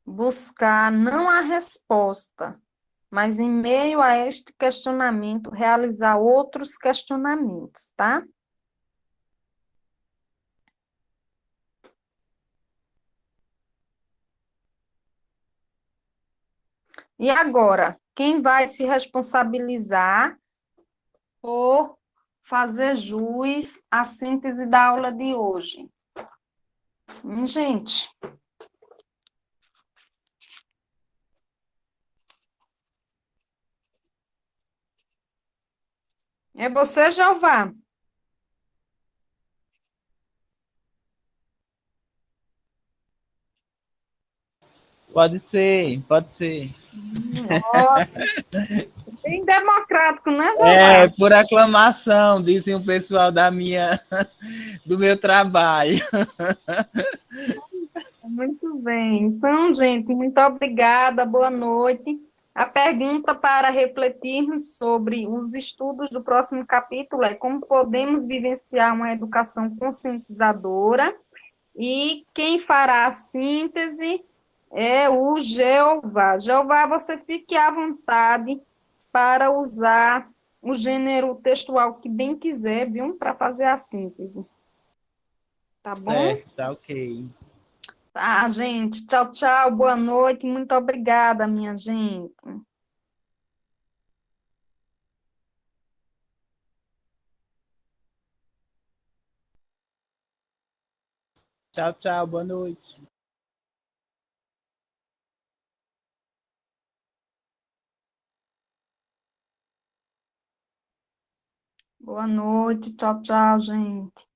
buscar não a resposta, mas em meio a este questionamento, realizar outros questionamentos, tá? E agora, quem vai se responsabilizar por fazer jus à síntese da aula de hoje? Gente, é você, Jeová? Pode ser, pode ser. Ótimo. Bem democrático, né, Jeová? Por aclamação, dizem o pessoal do meu trabalho. Muito bem. Então, gente, muito obrigada, boa noite. A pergunta para refletirmos sobre os estudos do próximo capítulo é como podemos vivenciar uma educação conscientizadora, e quem fará a síntese é o Jeová. Jeová, você fique à vontade para usar o gênero textual que bem quiser, viu, para fazer a síntese. Tá bom? Certo, tá ok. Tá, gente. Tchau, tchau. Boa noite. Muito obrigada, minha gente. Tchau, tchau. Boa noite. Boa noite, tchau, tchau, gente.